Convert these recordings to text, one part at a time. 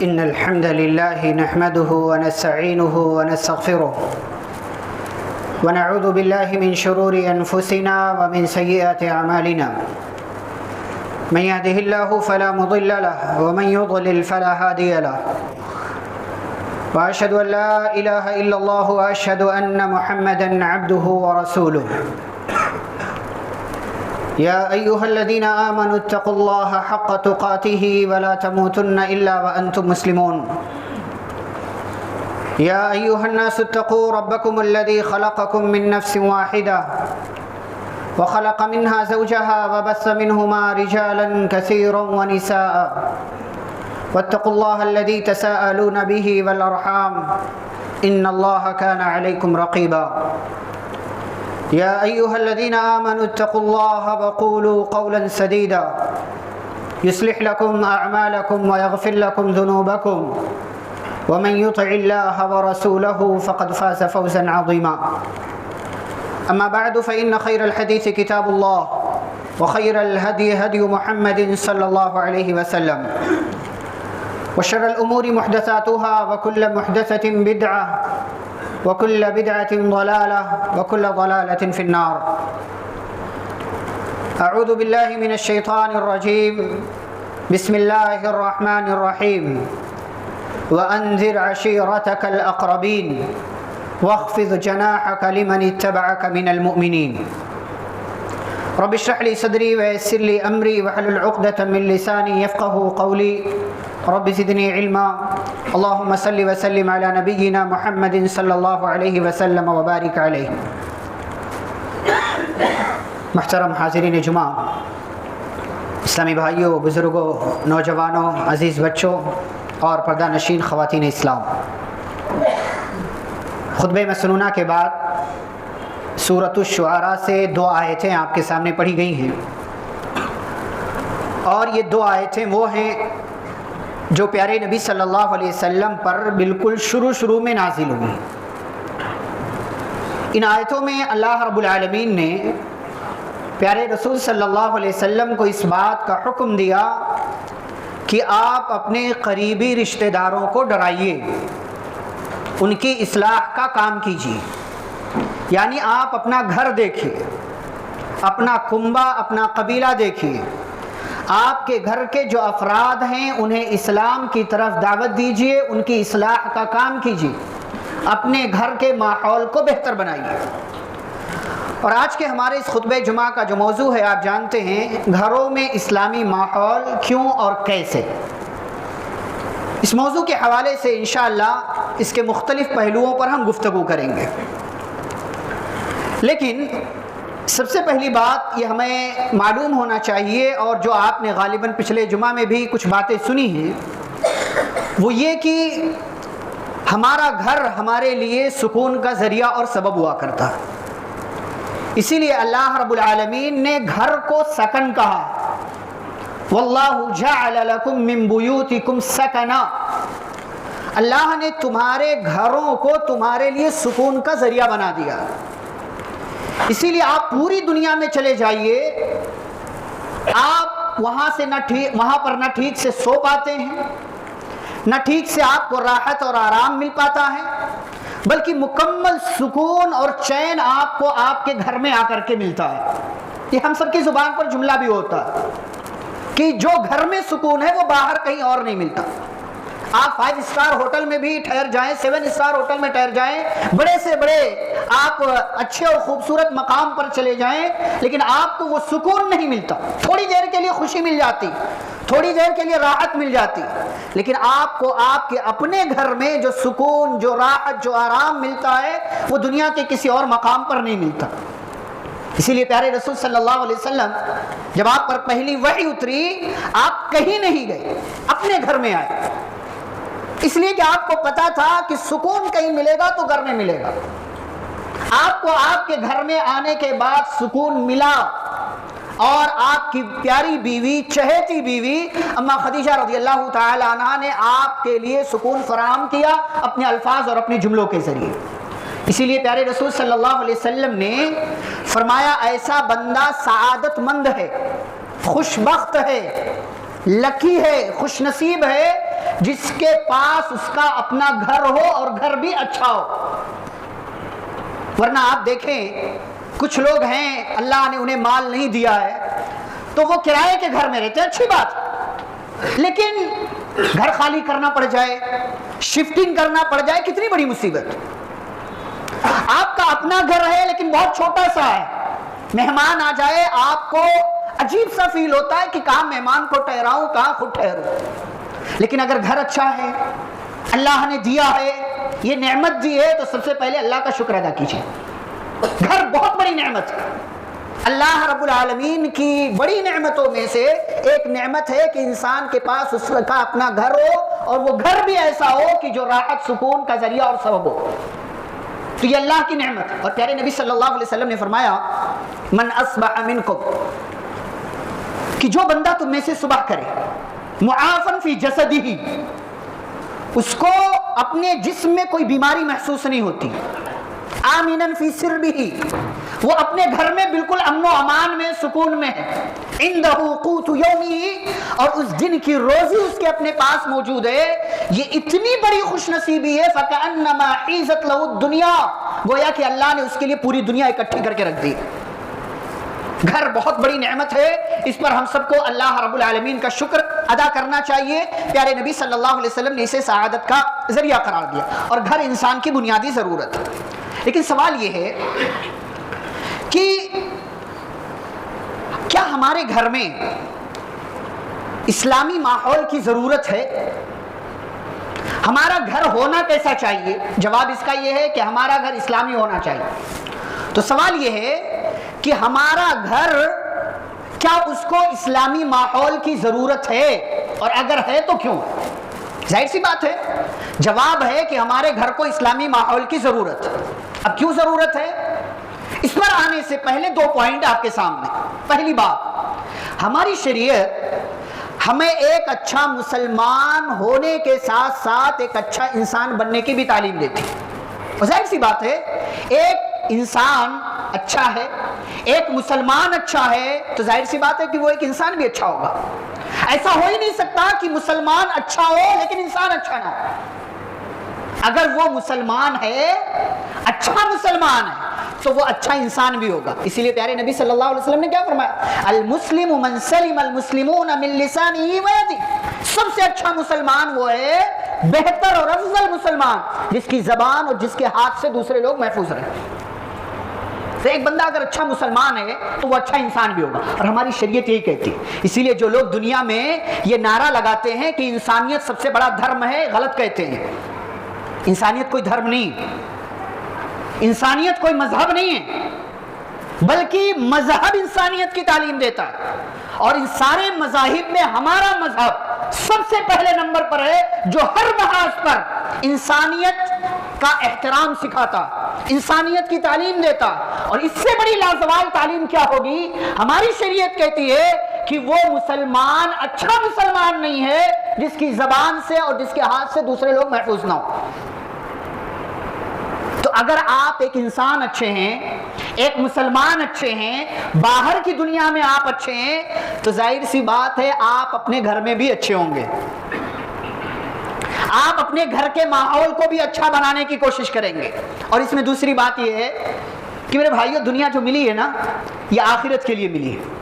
إن الحمد لله نحمده ونستعينه ونستغفره ونعوذ بالله من شرور أنفسنا ومن سيئات أعمالنا. من يهده الله فلا مضل له ومن يضلل فلا هادي له. وأشهد أن لا إله إلا الله وأشهد أن محمدا عبده ورسوله. يا أيها الذين آمنوا اتقوا الله حق تقاته ولا تموتن إلا وأنتم مسلمون. يا أيها الناس اتقوا ربكم الذي خلقكم من نفس واحدة وخلق منها زوجها وبث منهما رجالا كثيرا ونساء واتقوا الله الذي تساءلون به والأرحام إن الله كان عليكم رقيبا. يا أيها الذين آمنوا اتقوا الله وقولوا قولا سديدا يصلح لكم أعمالكم ويغفر لكم ذنوبكم ومن يطع الله ورسوله فقد فاز فوزا عظيما. أما بعد فإن خير الحديث كتاب الله وخير الهدي هدي محمد صلى الله عليه وسلم وشر الأمور محدثاتها وكل محدثة بدعة وكل بدعة ضلالة وكل ضلالة في النار. أعوذ بالله من الشيطان الرجيم. بسم الله الرحمن الرحيم. وأنذر عشيرتك الأقربين واخفض جناحك لمن اتبعك من المؤمنين. رب اشرح لي صدري ويسر لي أمري واحلل عقدة من لساني يفقهوا قولي. رب زدني علما. اللهم صل وسلم على نبينا محمد صلی اللہ علیہ وسلم وبارک علیہ. محترم حاضرین جمعہ، اسلامی بھائیوں، بزرگوں، نوجوانوں، عزیز بچوں اور پردہ نشین خواتین اسلام، خطبہ مسنونہ کے بعد سورۃ الشعراء سے 2 آیتیں آپ کے سامنے پڑھی گئی ہیں، اور یہ 2 آیتیں وہ ہیں جو پیارے نبی صلی اللہ علیہ وسلم پر بالکل شروع میں نازل ہوئی. ان آیتوں میں اللہ رب العالمین نے پیارے رسول صلی اللہ علیہ وسلم کو اس بات کا حکم دیا کہ آپ اپنے قریبی رشتہ داروں کو ڈرائیے، ان کی اصلاح کا کام کیجیے. یعنی آپ اپنا گھر دیکھیے، اپنا کنبہ، اپنا قبیلہ دیکھیے، آپ کے گھر کے جو افراد ہیں انہیں اسلام کی طرف دعوت دیجیے، ان کی اصلاح کا کام کیجیے، اپنے گھر کے ماحول کو بہتر بنائیے. اور آج کے ہمارے اس خطبہ جمعہ کا جو موضوع ہے آپ جانتے ہیں، گھروں میں اسلامی ماحول کیوں اور کیسے. اس موضوع کے حوالے سے انشاءاللہ اس کے مختلف پہلوؤں پر ہم گفتگو کریں گے. لیکن سب سے پہلی بات یہ ہمیں معلوم ہونا چاہیے، اور جو آپ نے غالباً پچھلے جمعہ میں بھی کچھ باتیں سنی ہیں، وہ یہ کہ ہمارا گھر ہمارے لیے سکون کا ذریعہ اور سبب ہوا کرتا ہے. اسی لیے اللہ رب العالمین نے گھر کو سکن کہا. واللہ جعل لکم من بیوتکم سکنا. اللہ نے تمہارے گھروں کو تمہارے لیے سکون کا ذریعہ بنا دیا. اسی لیے آپ پوری دنیا میں چلے جائیے، آپ وہاں پر نہ ٹھیک سے سو پاتے ہیں، نہ ٹھیک سے آپ کو راحت اور آرام مل پاتا ہے، بلکہ مکمل سکون اور چین آپ کو آپ کے گھر میں آ کر کے ملتا ہے. یہ ہم سب کی زبان پر جملہ بھی ہوتا ہے کہ جو گھر میں سکون ہے وہ باہر کہیں اور نہیں ملتا. آپ 5 اسٹار ہوٹل میں بھی ٹھہر جائیں، 7 اسٹار ہوٹل میں ٹھہر جائیں، بڑے سے بڑے آپ اچھے اور خوبصورت مقام پر چلے جائیں، لیکن آپ کو وہ سکون نہیں ملتا. تھوڑی دیر کے لیے خوشی مل جاتی، تھوڑی دیر کے لیے راحت مل جاتی، لیکن آپ کو آپ کے اپنے گھر میں جو سکون، جو راحت، جو آرام ملتا ہے وہ دنیا کے کسی اور مقام پر نہیں ملتا. اسی لیے پیارے رسول صلی اللہ علیہ وسلم جب آپ پر پہلی وحی اتری، آپ کہیں نہیں گئے، اپنے گھر میں آئے، اس لیے کہ آپ کو پتا تھا کہ سکون کہیں ملے گا تو گھر میں ملے گا. آپ کو آپ کے گھر میں آنے کے بعد سکون ملا، اور آپ کی پیاری بیوی، چہیتی بیوی اما خدیجہ رضی اللہ تعالی عنہا نے آپ کے لیے سکون فراہم کیا اپنے الفاظ اور اپنے جملوں کے ذریعے. اسی لیے پیارے رسول صلی اللہ علیہ وسلم نے فرمایا ایسا بندہ سعادت مند ہے، خوش بخت ہے، لکی ہے، خوش نصیب ہے جس کے پاس اس کا اپنا گھر ہو اور گھر بھی اچھا ہو. ورنہ آپ دیکھیں کچھ لوگ ہیں اللہ نے انہیں مال نہیں دیا ہے تو وہ کرائے کے گھر میں رہتے ہیں، اچھی بات، لیکن گھر خالی کرنا پڑ جائے، شفٹنگ کرنا پڑ جائے، کتنی بڑی مصیبت. آپ کا اپنا گھر ہے لیکن بہت چھوٹا سا ہے، مہمان آ جائے آپ کو عجیب سا فیل ہوتا ہے کہ کہاں مہمان کو ٹھہراؤں، کہاں خود ٹھہروں. لیکن اگر گھر اچھا ہے، اللہ نے دیا ہے، یہ نعمت دی ہے، تو سب سے پہلے اللہ کا شکر ادا کیجیے. گھر بہت بڑی نعمت ہے، اللہ رب العالمین کی بڑی نعمتوں میں سے ایک نعمت ہے کہ انسان کے پاس اس کا اپنا گھر ہو، اور وہ گھر بھی ایسا ہو کہ جو راحت سکون کا ذریعہ اور سبب ہو. تو یہ اللہ کی نعمت ہے. اور پیارے نبی صلی اللہ علیہ وسلم نے فرمایا من اصبح منکم، کہ جو بندہ تم میں سے صبح کرے معافن فی جسدہ، اس کو اپنے جسم میں کوئی بیماری محسوس نہیں ہوتی، آمینن فی سربہ، وہ اپنے گھر میں بالکل امن و امان میں، سکون میں ہے، عندہ قوت یومہ، اور اس دن کی روزی اس کے اپنے پاس موجود ہے، یہ اتنی بڑی خوش نصیبی ہے فکأنما حیزت لہ الدنیا، گویا کہ اللہ نے اس کے لیے پوری دنیا اکٹھی کر کے رکھ دی. گھر بہت بڑی نعمت ہے، اس پر ہم سب کو اللہ رب العالمین کا شکر ادا کرنا چاہیے. پیارے نبی صلی اللہ علیہ وسلم نے اسے سعادت کا ذریعہ قرار دیا، اور گھر انسان کی بنیادی ضرورت ہے. لیکن سوال یہ ہے کہ کیا ہمارے گھر میں اسلامی ماحول کی ضرورت ہے؟ ہمارا گھر ہونا کیسا چاہیے؟ جواب اس کا یہ ہے کہ ہمارا گھر اسلامی ہونا چاہیے. تو سوال یہ ہے کہ ہمارا گھر کیا اس کو اسلامی ماحول کی ضرورت ہے، اور اگر ہے تو کیوں؟ ظاہر سی بات ہے، جواب ہے کہ ہمارے گھر کو اسلامی ماحول کی ضرورت ہے. اب کیوں ضرورت ہے؟ اس پر آنے سے پہلے دو پوائنٹ آپ کے سامنے. پہلی بات، ہماری شریعت ہمیں ایک اچھا مسلمان ہونے کے ساتھ ساتھ ایک اچھا انسان بننے کی بھی تعلیم دیتی ہے. اور ظاہر سی بات ہے، ایک انسان اچھا ہے، ایک مسلمان اچھا ہے، تو ظاہر سی بات ہے کہ وہ ایک انسان بھی اچھا ہوگا. ایسا ہو ہی نہیں سکتا کہ مسلمان اچھا ہو لیکن انسان اچھا نہ ہو. اگر وہ مسلمان ہے، اچھا مسلمان ہے، تو وہ اچھا انسان بھی ہوگا. اسی لیے پیارے نبی صلی اللہ علیہ وسلم نے کیا فرمایا؟ المسلم من سلم المسلمون من لسانہ ویدہ، سب سے اچھا مسلمان وہ ہے، بہتر اور افضل مسلمان، جس کی زبان اور جس کے ہاتھ سے دوسرے لوگ محفوظ رہیں. تو ایک بندہ اگر اچھا مسلمان ہے تو وہ اچھا انسان بھی ہوگا، اور ہماری شریعت یہی کہتی ہے. اسی لیے جو لوگ دنیا میں یہ نعرہ لگاتے ہیں کہ انسانیت سب سے بڑا دھرم ہے، غلط کہتے ہیں. انسانیت کوئی دھرم نہیں، انسانیت کوئی مذہب نہیں ہے، بلکہ مذہب انسانیت کی تعلیم دیتا ہے. اور ان سارے مذاہب میں ہمارا مذہب سب سے پہلے نمبر پر ہے، جو ہر محاذ پر انسانیت کا احترام سکھاتا، انسانیت کی تعلیم دیتا. اور اس سے بڑی لازوال تعلیم کیا ہوگی؟ ہماری شریعت کہتی ہے کہ وہ مسلمان اچھا مسلمان نہیں ہے جس کی زبان سے اور جس کے ہاتھ سے دوسرے لوگ محفوظ نہ ہو. تو اگر آپ ایک انسان اچھے ہیں، ایک مسلمان اچھے ہیں، باہر کی دنیا میں آپ اچھے ہیں، تو ظاہر سی بات ہے آپ اپنے گھر میں بھی اچھے ہوں گے. آپ اپنے گھر کے ماحول کو بھی اچھا بنانے کی کوشش کریں گے. اور اس میں دوسری بات یہ ہے کہ میرے بھائیو، دنیا جو ملی ہے نا، یہ آخرت کے لیے ملی ہے،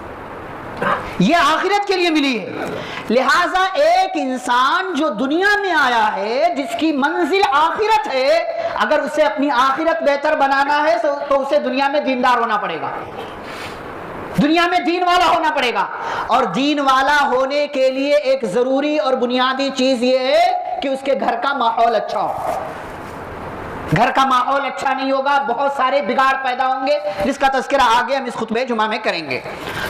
یہ آخرت کے لیے ملی ہے. لہٰذا ایک انسان جو دنیا میں آیا ہے، جس کی منزل آخرت ہے، اگر اسے اپنی آخرت بہتر بنانا ہے تو اسے دنیا میں دیندار ہونا پڑے گا، دنیا میں دین والا ہونا پڑے گا. اور دین والا ہونے کے لیے ایک ضروری اور بنیادی چیز یہ ہے کہ اس کے گھر کا ماحول اچھا ہو. گھر کا ماحول اچھا نہیں ہوگا، بہت سارے بگاڑ پیدا ہوں گے، جس کا تذکرہ آگے ہم اس خطبہ جمعہ میں کریں گے.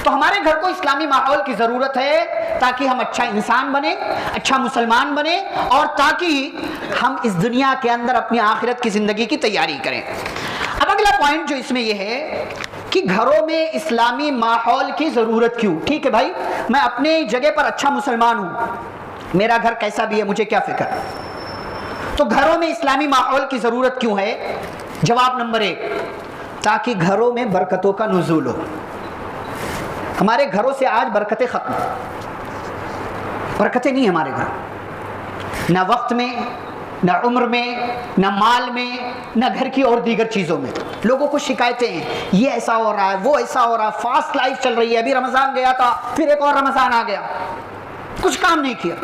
تو ہمارے گھر کو اسلامی ماحول کی ضرورت ہے تاکہ ہم اچھا انسان بنے، اچھا مسلمان بنے، اور تاکہ ہم اس دنیا کے اندر اپنی آخرت کی زندگی کی تیاری کریں. اب اگلا پوائنٹ جو اس میں یہ ہے کہ گھروں میں اسلامی ماحول کی ضرورت کیوں؟ ٹھیک ہے بھائی، میں اپنے جگہ پر اچھا مسلمان ہوں، میرا گھر کیسا بھی ہے مجھے کیا فکر. تو گھروں میں اسلامی ماحول کی ضرورت کیوں ہے؟ جواب نمبر 1، تاکہ گھروں میں برکتوں کا نزول ہو. ہمارے گھروں سے آج برکتیں ختم، برکتیں نہیں ہمارے گھر. نہ وقت میں، نہ عمر میں، نہ مال میں، نہ گھر کی اور دیگر چیزوں میں۔ لوگوں کو شکایتیں ہیں، یہ ایسا ہو رہا ہے، وہ ایسا ہو رہا ہے، فاسٹ لائف چل رہی ہے، ابھی رمضان گیا تھا، پھر ایک اور رمضان آ گیا، کچھ کام نہیں کیا،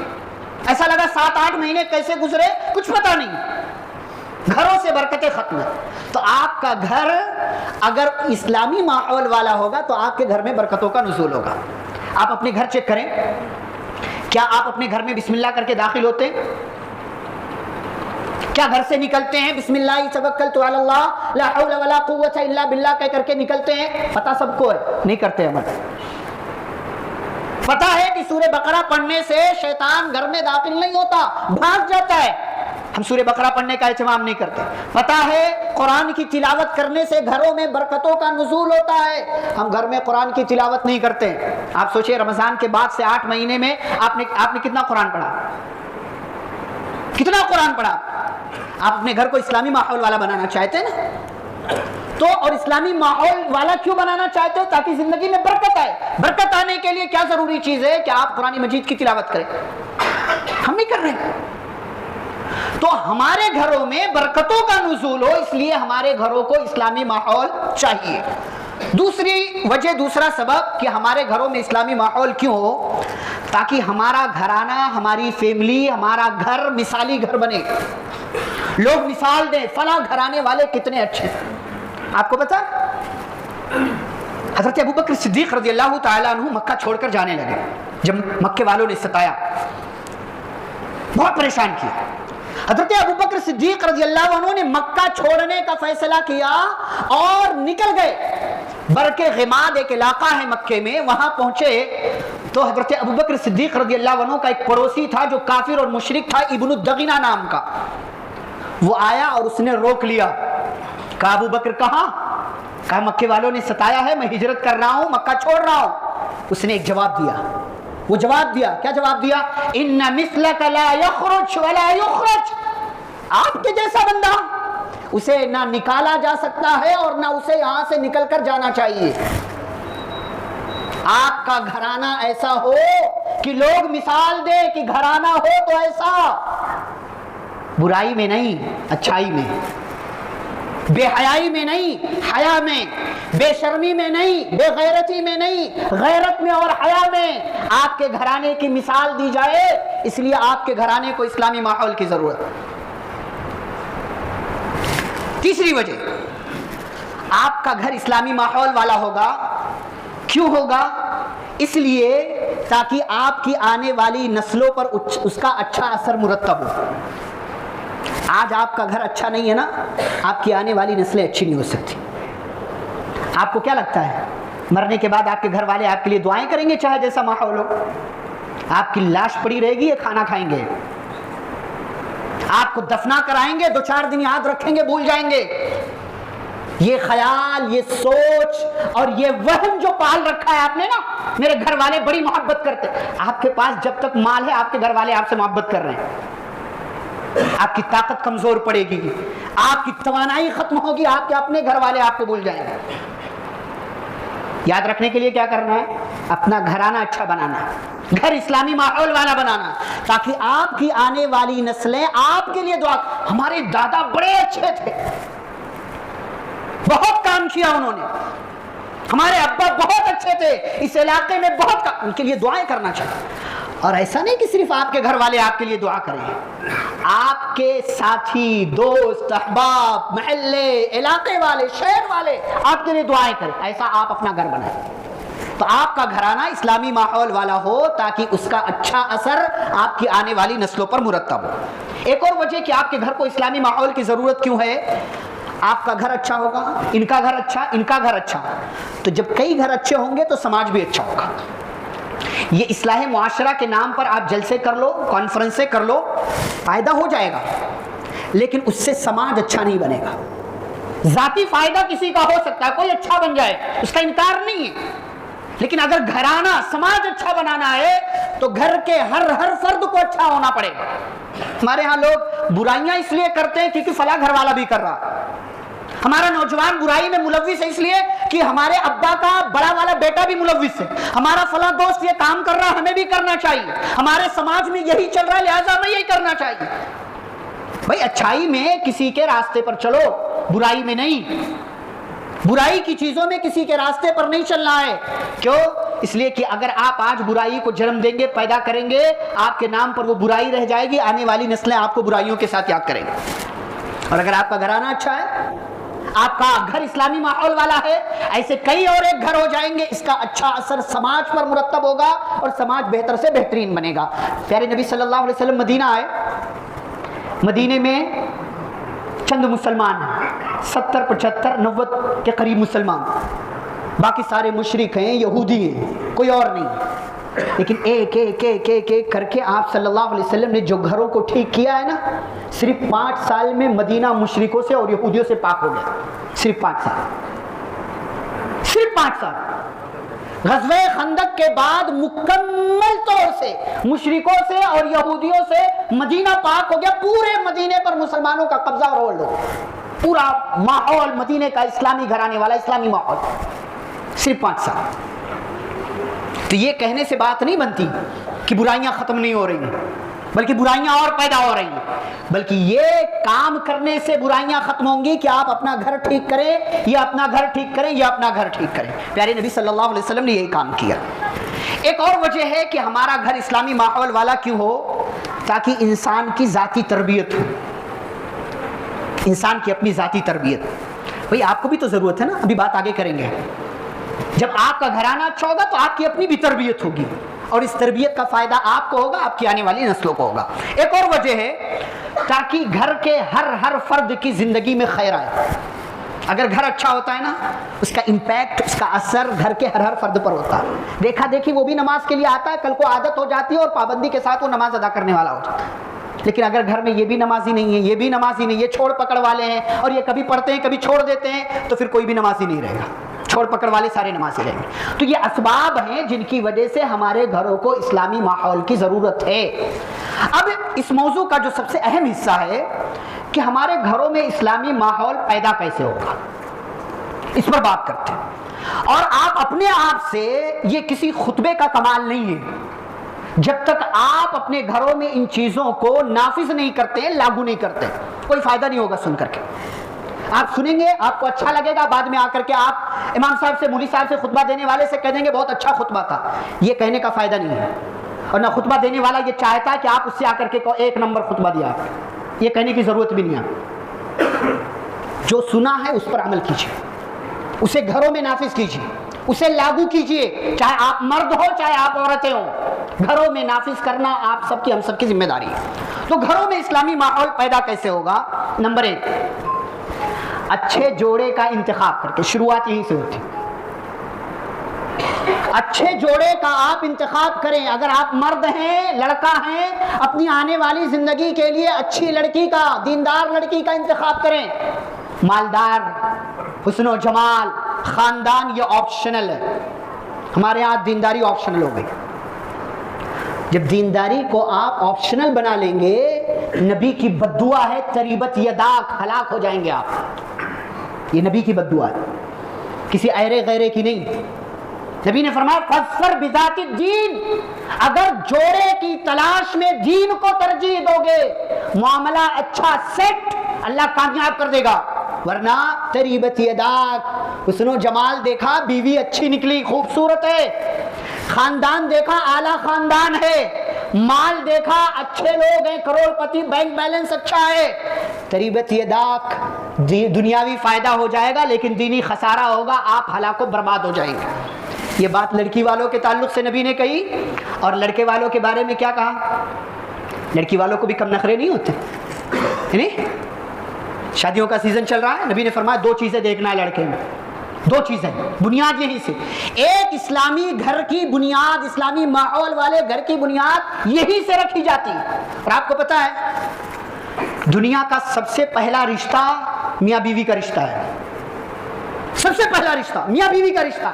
ایسا لگا 7-8 مہینے کیسے گزرے کچھ پتہ نہیں، گھروں سے برکتیں ختم ہیں۔ تو آپ کا گھر اگر اسلامی ماحول والا ہوگا تو آپ کے گھر میں برکتوں کا نزول ہوگا۔ آپ اپنے گھر چیک کریں، کیا آپ اپنے گھر میں بسم اللہ کر کے داخل ہوتے ہیں؟ کیا گھر سے نکلتے ہیں بسم اللہ توکلت علی اللہ لا حول ولا قوت الا باللہ کہہ کر کے نکلتے ہیں؟ پتہ سب کو ہے، نہیں کرتے عمل۔ پتہ ہے کہ سورہ بقرہ پڑھنے سے شیطان گھر میں داخل نہیں ہوتا، بھاگ جاتا ہے، ہم سورہ بقرہ پڑھنے کا اہتمام نہیں کرتے۔ پتہ ہے قرآن کی تلاوت کرنے سے گھروں میں برکتوں کا نزول ہوتا ہے، ہم گھر میں قرآن کی تلاوت نہیں کرتے۔ آپ سوچیں رمضان کے بعد سے 8 مہینے میں آپ نے کتنا قرآن پڑھا؟ کتنا قرآن پڑھا؟ آپ اپنے گھر کو اسلامی ماحول والا بنانا چاہتے ہیں نا، تو اور اسلامی ماحول والا کیوں بنانا چاہتے ہو؟ تاکہ زندگی میں برکت آئے۔ برکت آنے کے لیے کیا ضروری چیز ہے؟ کہ آپ قرآن مجید کی تلاوت کریں، ہم نہیں کر رہے۔ تو ہمارے گھروں میں برکتوں کا نزول ہو، اس لیے ہمارے گھروں کو اسلامی ماحول چاہیے۔ دوسری وجہ، دوسرا سبب کہ ہمارے گھروں میں اسلامی ماحول کیوں ہو، تاکہ ہمارا گھرانہ، ہماری فیملی، ہمارا گھر مثالی گھر بنے، لوگ مثال دیں فلاں گھرانے والے کتنے اچھے ہیں۔ آپ کو پتا حضرت ابوبکر صدیق رضی اللہ تعالیٰ عنہ مکہ چھوڑ کر جانے لگے جب مکے والوں نے ستایا، بہت پریشان کیا۔ حضرت ابوبکر صدیق رضی اللہ عنہ نے مکہ چھوڑنے کا فیصلہ کیا اور نکل گئے۔ برکے غماد ایک علاقہ ہے مکے میں، وہاں پہنچے تو حضرت ابوبکر صدیق رضی اللہ عنہ کا ایک پڑوسی تھا جو کافر اور مشرک تھا، ابن الدغینہ نام کا، وہ آیا اور اس نے روک لیا۔ کہا ابوبکر کہاں؟ کہا مکے والوں نے ستایا ہے، میں ہجرت کر رہا ہوں، مکہ چھوڑ رہا ہوں۔ اس نے ایک جواب دیا، وہ جواب دیا، کیا جواب دیا؟ ان مثلک لا یخرج ولا یخرج، آپ کے جیسا بندہ اسے نہ نکالا جا سکتا ہے اور نہ اسے یہاں سے نکل کر جانا چاہیے۔ آپ کا گھرانہ ایسا ہو کہ لوگ مثال دے کہ گھرانہ ہو تو ایسا، برائی میں نہیں اچھائی میں، بے حیائی میں نہیں حیا میں، بے شرمی میں نہیں بے غیرتی میں نہیں غیرت میں اور حیا میں آپ کے گھرانے کی مثال دی جائے۔ اس لیے آپ کے گھرانے کو اسلامی ماحول کی ضرورت ہے۔ تیسری وجہ، آپ کا گھر اسلامی ماحول والا ہوگا، کیوں ہوگا؟ اس لیے تاکہ آپ کی آنے والی نسلوں پر اس کا اچھا اثر مرتب ہو۔ آج آپ کا گھر اچھا نہیں ہے نا، آپ کی آنے والی نسلیں اچھی نہیں ہو سکتی۔ آپ کو کیا لگتا ہے مرنے کے بعد آپ کے گھر والے آپ کے لیے دعائیں کریں گے چاہے جیسا ماحول ہو؟ آپ کی لاش پڑی رہے گی یا کھانا کھائیں گے؟ آپ کو دفنا کرائیں گے، 2-4 دن یاد رکھیں گے، بھول جائیں گے؟ یہ خیال، یہ سوچ اور یہ وہم جو پال رکھا ہے آپ نے نا، میرے گھر والے بڑی محبت کرتے، آپ کے پاس جب تک مال ہے آپ کے گھر والے آپ سے محبت کر رہے ہیں، آپ کی طاقت کمزور پڑے گی، آپ کی توانائی ختم ہوگی، آپ کے اپنے گھر والے آپ کو بھول جائیں گے۔ یاد رکھنے کے لیے کیا کرنا ہے؟ اپنا گھرانہ اچھا بنانا، گھر اسلامی ماحول والا بنانا، تاکہ آپ کی آنے والی نسلیں آپ کے لیے دعا۔ ہمارے دادا بڑے اچھے تھے، بہت کام کیا انہوں نے، ہمارے ابا بہت اچھے تھے، اس علاقے میں بہت کام، ان کے لیے دعائیں کرنا چاہیے۔ اور ایسا نہیں کہ صرف آپ کے گھر والے آپ کے لیے دعا کریں، آپ کے ساتھی، دوست، احباب، محلے، علاقے والے، شہر والے آپ کے لیے دعائیں کریں، ایسا آپ اپنا گھر بنائیں۔ تو آپ کا گھرانہ اسلامی ماحول والا ہو تاکہ اس کا اچھا اثر آپ کی آنے والی نسلوں پر مرتب ہو۔ ایک اور وجہ کہ آپ کے گھر کو اسلامی ماحول کی ضرورت کیوں ہے، آپ کا گھر اچھا ہوگا، ان کا گھر اچھا، ان کا گھر اچھا، تو جب کئی گھر اچھے ہوں گے تو سماج بھی اچھا ہوگا۔ یہ اصلاح معاشرہ کے نام پر آپ جلسے کر لو، کانفرنسیں کر لو، فائدہ ہو جائے گا، لیکن اس سے سماج اچھا نہیں بنے گا۔ ذاتی فائدہ کسی کا ہو سکتا ہے، کوئی اچھا بن جائے، اس کا انکار نہیں ہے، لیکن اگر گھرانہ سماج اچھا بنانا ہے تو گھر کے ہر فرد کو اچھا ہونا پڑے گا۔ ہمارے ہاں لوگ برائیاں اس لیے کرتے ہیں کیونکہ فلاں گھر والا بھی کر رہا، ہمارا نوجوان برائی میں ملوث ہے اس لیے کہ ہمارے ابا کا بڑا والا بیٹا بھی ملوث ہے، ہمارا فلاں دوست یہ کام کر رہا ہے ہمیں بھی کرنا چاہیے، ہمارے سماج میں یہی چل رہا ہے لہذا ہمیں یہی کرنا چاہیے۔ بھائی اچھائی میں کسی کے راستے پر چلو، برائی میں نہیں، برائی کی چیزوں میں کسی کے راستے پر نہیں چلنا ہے۔ کیوں؟ اس لیے کہ اگر آپ آج برائی کو جنم دیں گے، پیدا کریں گے، آپ کے نام پر وہ برائی رہ جائے گی، آنے والی نسلیں آپ کو برائیوں کے ساتھ یاد کریں گے۔ اور اگر آپ کا گھرانہ اچھا ہے، آپ کا گھر اسلامی ماحول والا ہے، ایسے کئی اور ایک گھر ہو جائیں گے، اس کا اچھا اثر سماج پر مرتب ہوگا اور سماج بہتر سے بہترین بنے گا۔ پیارے نبی صلی اللہ علیہ وسلم مدینہ آئے، مدینے میں چند مسلمان ہیں، 70 75 90 کے قریب مسلمان، باقی سارے مشرک ہیں، یہودی ہیں، کوئی اور نہیں۔ لیکن ایک ایک ایک ایک ایک کر کے آپ صلی اللہ علیہ وسلم نے جو گھروں کو ٹھیک کیا ہے نا، صرف 5 سال میں مدینہ مشرکوں سے اور یہودیوں سے پاک ہو گیا۔ صرف 5 سال، صرف 5 سال۔ غزوہ خندق کے بعد مکمل طور سے مشرکوں سے اور یہودیوں سے مدینہ پاک ہو گیا، پورے مدینے پر مسلمانوں کا قبضہ اور ہولڈ ہو، پورا ماحول مدینے کا اسلامی گھرانے والا اسلامی ماحول، صرف 5 سال۔ تو یہ کہنے سے بات نہیں بنتی کہ برائیاں ختم نہیں ہو رہی ہیں، بلکہ برائیاں اور پیدا ہو رہی ہیں، بلکہ یہ کام کرنے سے برائیاں ختم ہوں گی کہ آپ اپنا گھر ٹھیک کریں، یا اپنا گھر ٹھیک کریں، یا اپنا گھر ٹھیک کریں۔ پیارے نبی صلی اللہ علیہ وسلم نے یہی کام کیا۔ ایک اور وجہ ہے کہ ہمارا گھر اسلامی ماحول والا کیوں ہو، تاکہ انسان کی ذاتی تربیت ہو، انسان کی اپنی ذاتی تربیت۔ بھئی آپ کو بھی تو ضرورت ہے نا، ابھی بات آگے کریں گے۔ جب آپ کا گھرانہ اچھا ہوگا تو آپ کی اپنی بھی تربیت ہوگی، اور اس تربیت کا فائدہ آپ کو ہوگا، آپ کی آنے والی نسلوں کو ہوگا۔ ایک اور وجہ ہے تاکہ گھر کے ہر فرد کی زندگی میں خیر آئے۔ اگر گھر اچھا ہوتا ہے نا، اس کا امپیکٹ، اس کا اثر گھر کے ہر فرد پر ہوتا ہے۔ دیکھا دیکھی وہ بھی نماز کے لیے آتا ہے، کل کو عادت ہو جاتی ہے اور پابندی کے ساتھ وہ نماز ادا کرنے والا ہو جاتا ہے۔ لیکن اگر گھر میں یہ بھی نمازی نہیں ہے، یہ بھی نمازی نہیں، یہ چھوڑ پکڑ والے ہیں، اور یہ کبھی پڑھتے ہیں کبھی چھوڑ دیتے ہیں، تو پھر کوئی بھی نمازی نہیں رہے گا، چھوڑ پکڑ والے سارے نمازی رہیں گے۔ تو یہ اسباب ہیں جن کی وجہ سے ہمارے گھروں کو اسلامی ماحول کی ضرورت ہے۔ اب اس موضوع کا جو سب سے اہم حصہ ہے کہ ہمارے گھروں میں اسلامی ماحول پیدا کیسے ہوگا، اس پر بات کرتے ہیں۔ اور آپ اپنے آپ سے، یہ کسی خطبے کا کمال نہیں ہے، جب تک آپ اپنے گھروں میں ان چیزوں کو نافذ نہیں کرتے، لاگو نہیں کرتے، کوئی فائدہ نہیں ہوگا سن کر کے۔ آپ سنیں گے، آپ کو اچھا لگے گا، بعد میں آ کر کے آپ امام صاحب سے، مولوی صاحب سے، خطبہ دینے والے سے کہہ دیں گے بہت اچھا خطبہ تھا۔ یہ کہنے کا فائدہ نہیں ہے، اور نہ خطبہ دینے والا یہ چاہتا ہے کہ آپ اس سے آ کر کے ایک نمبر خطبہ دیا، یہ کہنے کی ضرورت بھی نہیں ہے۔ جو سنا ہے اس پر عمل کیجیے، اسے گھروں میں نافذ کیجیے، اسے لاگو کیجیے، چاہے آپ مرد ہو چاہے آپ عورتیں ہوں، گھروں میں نافذ کرنا آپ سب کی، ہم سب کی ذمہ داری ہے۔ تو گھروں میں اسلامی ماحول پیدا کیسے ہوگا؟ نمبر 1، اچھے جوڑے کا انتخاب کر کے، شروعات یہیں سے ہوتی۔ اچھے جوڑے کا آپ انتخاب کریں۔ اگر آپ مرد ہیں، لڑکا ہیں، اپنی آنے والی زندگی کے لیے اچھی لڑکی کا، دیندار لڑکی کا انتخاب کریں۔ مالدار، حسن و جمال، خاندان یہ آپشنل ہے۔ ہمارے یہاں دینداری آپشنل ہو گئی۔ جب دینداری کو آپ آپشنل بنا لیں گے، نبی کی بددعا ہے تریبت یداک، ہلاک ہو جائیں گے آپ۔ یہ نبی کی بددعا ہے، کسی ایرے غیرے کی نہیں۔ نبی نے فرمایا فاظفر بذات الدین، اگر جوڑے کی تلاش میں دین کو ترجیح دو گے، معاملہ اچھا سیٹ، اللہ کامیاب کر دے گا، ورنہ تریبت یداک، حسن و جمال دیکھا، بیوی اچھی نکلی، خوبصورت ہے، خاندان دیکھا اعلیٰ خاندان ہے، مال دیکھا اچھے لوگ ہیں، کروڑ پتی، بینک بیلنس اچھا ہے، تریبت یداک، دنیاوی فائدہ ہو جائے گا لیکن دینی خسارہ ہوگا، آپ ہلاک و برباد ہو جائیں گے۔ یہ بات لڑکی والوں کے تعلق سے نبی نے کہی، اور لڑکے والوں کے بارے میں کیا کہا؟ لڑکی والوں کو بھی کم نخرے نہیں ہوتے، نہیں؟ شادیوں کا سیزن چل رہا ہے، نبی نے فرمایا 2 چیزیں دیکھنا ہے لڑکے میں، 2 چیزیں، بنیاد یہیں سے۔ ایک، اسلامی گھر کی بنیاد، اسلامی ماحول والے گھر کی بنیاد یہیں سے رکھی جاتی ہے۔ اور آپ کو پتا ہے دنیا کا سب سے پہلا رشتہ میاں بیوی کا رشتہ ہے، سب سے پہلا رشتہ میاں بیوی کا رشتہ،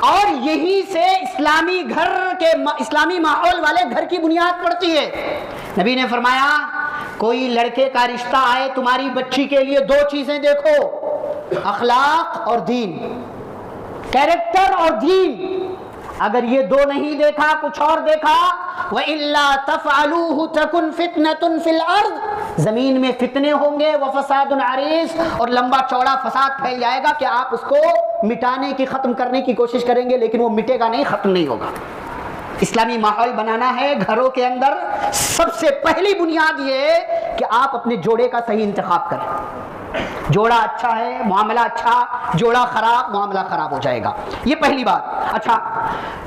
اور یہیں سے اسلامی گھر کے، اسلامی ماحول والے گھر کی بنیاد پڑتی ہے۔ نبی نے فرمایا کوئی لڑکے کا رشتہ آئے تمہاری بچی کے لیے 2 چیزیں دیکھو، اخلاق اور دین، کیریکٹر اور دین، اگر یہ دو نہیں دیکھا کچھ اور دیکھا، وَإِلَّا تَفْعَلُوهُ تَكُنْ فِتْنَةٌ فِي الْأَرْضِ، زمین میں فتنے ہوں گے، وَفَسَادٌ عَرِيضٌ، اور لمبا چوڑا فساد پھیل جائے گا کہ آپ اس کو مٹانے کی، ختم کرنے کی کوشش کریں گے لیکن وہ مٹے گا نہیں، ختم نہیں ہوگا۔ اسلامی ماحول بنانا ہے گھروں کے اندر، سب سے پہلی بنیاد یہ ہے کہ آپ اپنے جوڑے کا صحیح انتخاب کریں۔ جوڑا اچھا ہے معاملہ اچھا، جوڑا خراب معاملہ خراب ہو جائے گا، یہ پہلی بات۔ اچھا،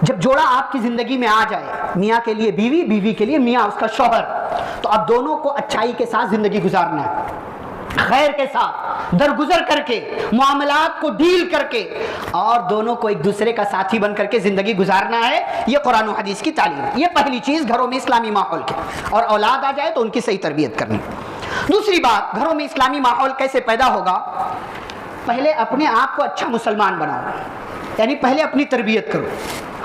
جب جوڑا آپ کی زندگی میں آ جائے، میاں کے لیے بیوی، بیوی کے لیے میاں اس کا شوہر، تو اب دونوں کو اچھائی کے ساتھ زندگی گزارنا ہے، خیر کے ساتھ درگزر کر کے، معاملات کو ڈیل کر کے، اور دونوں کو ایک دوسرے کا ساتھی بن کر کے زندگی گزارنا ہے۔ یہ قرآن و حدیث کی تعلیم ہے۔ یہ پہلی چیز گھروں میں اسلامی ماحول کے، اور اولاد آ جائے تو ان کی صحیح تربیت کرنی۔ دوسری بات، گھروں میں اسلامی ماحول کیسے پیدا ہوگا؟ پہلے اپنے آپ کو اچھا مسلمان بناؤ، یعنی پہلے اپنی تربیت کرو۔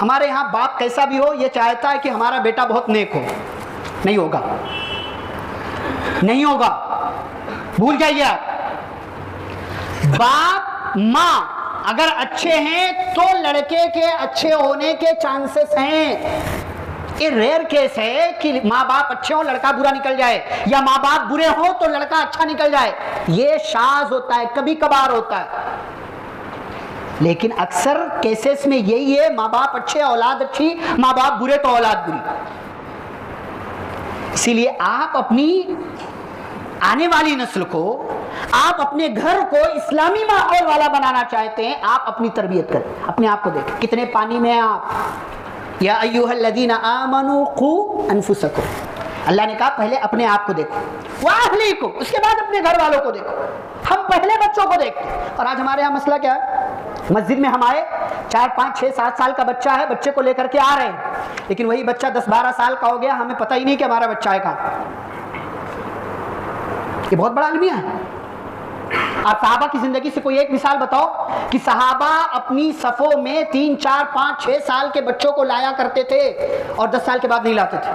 ہمارے ہاں باپ کیسا بھی ہو، یہ چاہتا ہے کہ ہمارا بیٹا بہت نیک ہو، نہیں ہوگا، نہیں ہوگا، بھول جائیے آپ۔ باپ ماں اگر اچھے ہیں تو لڑکے کے اچھے ہونے کے چانسز ہیں۔ یہ ریئر کیس ہے کہ ماں باپ اچھے ہوں لڑکا برا نکل جائے، یا ماں باپ برے ہوں تو لڑکا اچھا نکل جائے، یہ شاذ ہوتا ہے، کبھی کبھار ہوتا ہے، لیکن اکثر کیسز میں یہی ہے، ماں باپ اچھے اولاد اچھی، ماں باپ برے تو اولاد بری۔ اسی لیے آپ اپنی آنے والی نسل کو، آپ اپنے گھر کو اسلامی ماحول والا بنانا چاہتے ہیں، آپ اپنی تربیت کریں، اپنے آپ کو دیکھیں کتنے پانی میں ہیں آپ۔ یا ایھا الذین آمنوا قوا انفسکم، اللہ نے کہا پہلے اپنے آپ کو دیکھو، واہلیکم، اس کے بعد اپنے گھر والوں کو دیکھو۔ ہم پہلے بچوں کو دیکھتے ہیں، اور آج ہمارے یہاں مسئلہ کیا ہے؟ مسجد میں ہم آئے، 4 5 6 7 سال کا بچہ ہے، بچے کو لے کر کے آ رہے ہیں، لیکن وہی بچہ 10 12 سال کا ہو گیا، ہمیں پتہ ہی نہیں کہ ہمارا بچہ ہے کہاں۔ یہ بہت بڑا المیہ ہے۔ آپ صحابہ کی زندگی سے کوئی ایک مثال بتاؤ کہ صحابہ اپنی صفوں میں 3 4 5 6 سال کے بچوں کو لایا کرتے تھے اور 10 سال کے بعد نہیں لاتے تھے۔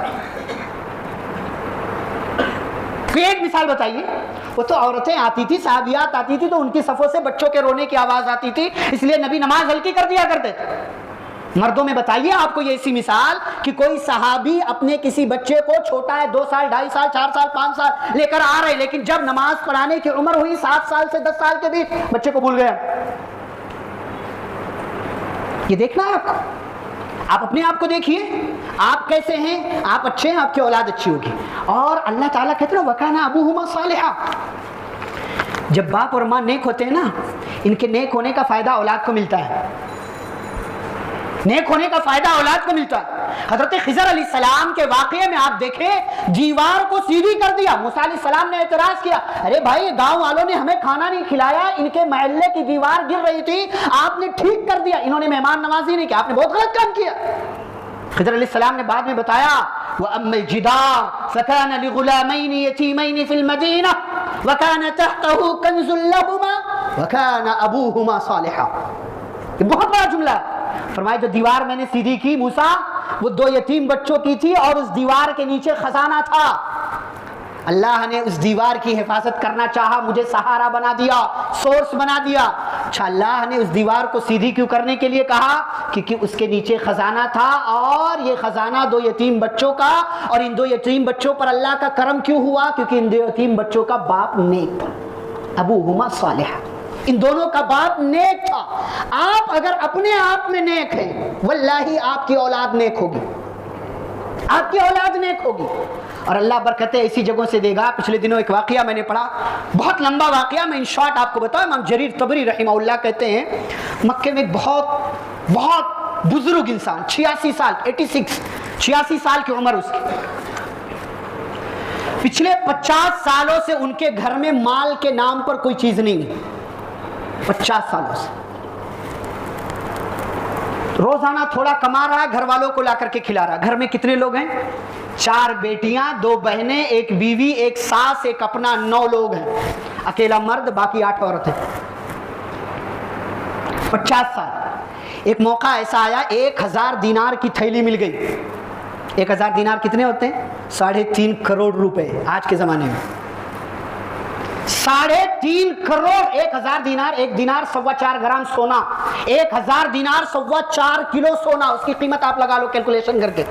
کوئی ایک مثال بتائیے۔ وہ تو عورتیں آتی تھی، صحابیات آتی تھی تو ان کی صفوں سے بچوں کے رونے کی آواز آتی تھی، اس لیے نبی نماز ہلکی کر دیا کرتے تھے۔ مردوں میں بتائیے آپ کو یہ ایسی مثال کہ کوئی صحابی اپنے کسی بچے کو، چھوٹا ہے 2 سال 2.5 سال 4 سال 5 سال لے کر آ رہے، لیکن جب نماز پڑھانے کی عمر ہوئی 7 سال سے 10 سال کے بیچ، بچے کو بھول گیا۔ یہ دیکھنا ہے آپ کو، آپ اپنے آپ کو دیکھیے، آپ کیسے ہیں، آپ اچھے ہیں، آپ کی اولاد اچھی ہوگی۔ اور اللہ تعالیٰ کہتے ہیں وَكَانَ أَبُوهُمَا صَالِحًا، جب باپ اور ماں نیک ہوتے ہیں نا، ان کے نیک ہونے کا فائدہ اولاد کو ملتا ہے، نیک ہونے کا فائدہ اولاد کو ملتا ہے۔ حضرت خضر علیہ السلام کے واقعے میں آپ دیکھیں، دیوار کو سیدھی کر دیا۔ موسیٰ علیہ السلام نے اعتراض کیا، ارے بھائی گاؤں والوں نے ہمیں کھانا نہیں کھلایا، ان کے محلے کی دیوار گر رہی تھی، آپ نے ٹھیک کر دیا۔ انہوں نے مہمان نوازی نہیں کیا، آپ نے بہت غلط کام کیا۔ خضر علیہ السلام نے بعد میں بتایا وَأَمَّا الْجِدَارُ فَكَانَ لِغُلَامَيْنِ يَتِيمَيْنِ فِي الْمَدِينَةِ وَكَانَ تَحْتَهُ كَنْزٌ لَهُمَا وَكَانَ أَبُوهُمَا صَالِحًا۔ یہ بہت بڑا جملہ ہے۔ فرمایا جو دیوار میں نے سیدھی کی موسیٰ، وہ 2 یتیم بچوں کی تھی، اور اس دیوار کے نیچے خزانہ تھا۔ اللہ نے اس دیوار کی حفاظت کرنا چاہا، مجھے سہارا بنا دیا، سورس بنا دیا۔ اچھا، اللہ نے اس دیوار کو سیدھی کیوں کرنے کے لیے کہا؟ کیونکہ اس کے نیچے خزانہ تھا، اور یہ خزانہ 2 یتیم بچوں کا، اور ان 2 یتیم بچوں پر اللہ کا کرم کیوں ہوا؟ کیونکہ ان 2 یتیم بچوں کا باپ نیک تھا، ابوہما صالح، ان دونوں کا باپ نیک تھا۔ آپ اگر اپنے آپ میں نیک ہیں، واللہ آپ کی اولاد نیک ہوگی، آپ کی اولاد نیک ہوگی، اور اللہ برکتیں ایسی جگہوں سے دے گا۔ پچھلے دنوں ایک واقعہ میں نے پڑھا، بہت لمبا واقعہ، میں ان شارٹ آپ کو بتاؤں۔ امام جریر طبری رحمہ اللہ کہتے ہیں مکے میں ایک بہت بزرگ انسان، 86 سال 86 سال کی عمر اس کی، پچھلے 50 سالوں سے ان کے گھر میں مال کے نام پر کوئی چیز نہیں ہے، 50 سالوں سے روزانہ تھوڑا کما رہا ہے، گھر والوں کو لا کر کے کھلا رہا ہے۔ گھر میں کتنے لوگ ہیں؟ 4 بیٹیاں، 2 بہنیں، 1 بیوی، 1 ساس، 1 اپنا، 9 لوگ ہیں، اکیلا مرد، باقی 8 عورتیں۔ 50 سال۔ ایک موقع ایسا آیا، 1000 دینار کی تھیلی مل گئی۔ 1000 دینار کتنے ہوتے ہیں؟ 3.5 کروڑ روپے آج کے زمانے میں۔ 3.5 کروڑ 1000 دینار، 1 دینار 4.25 گرام سونا، 1000 دینار 4.25 کلو سونا، اس کی قیمت آپ لگا لو کیلکولیشن کر کے،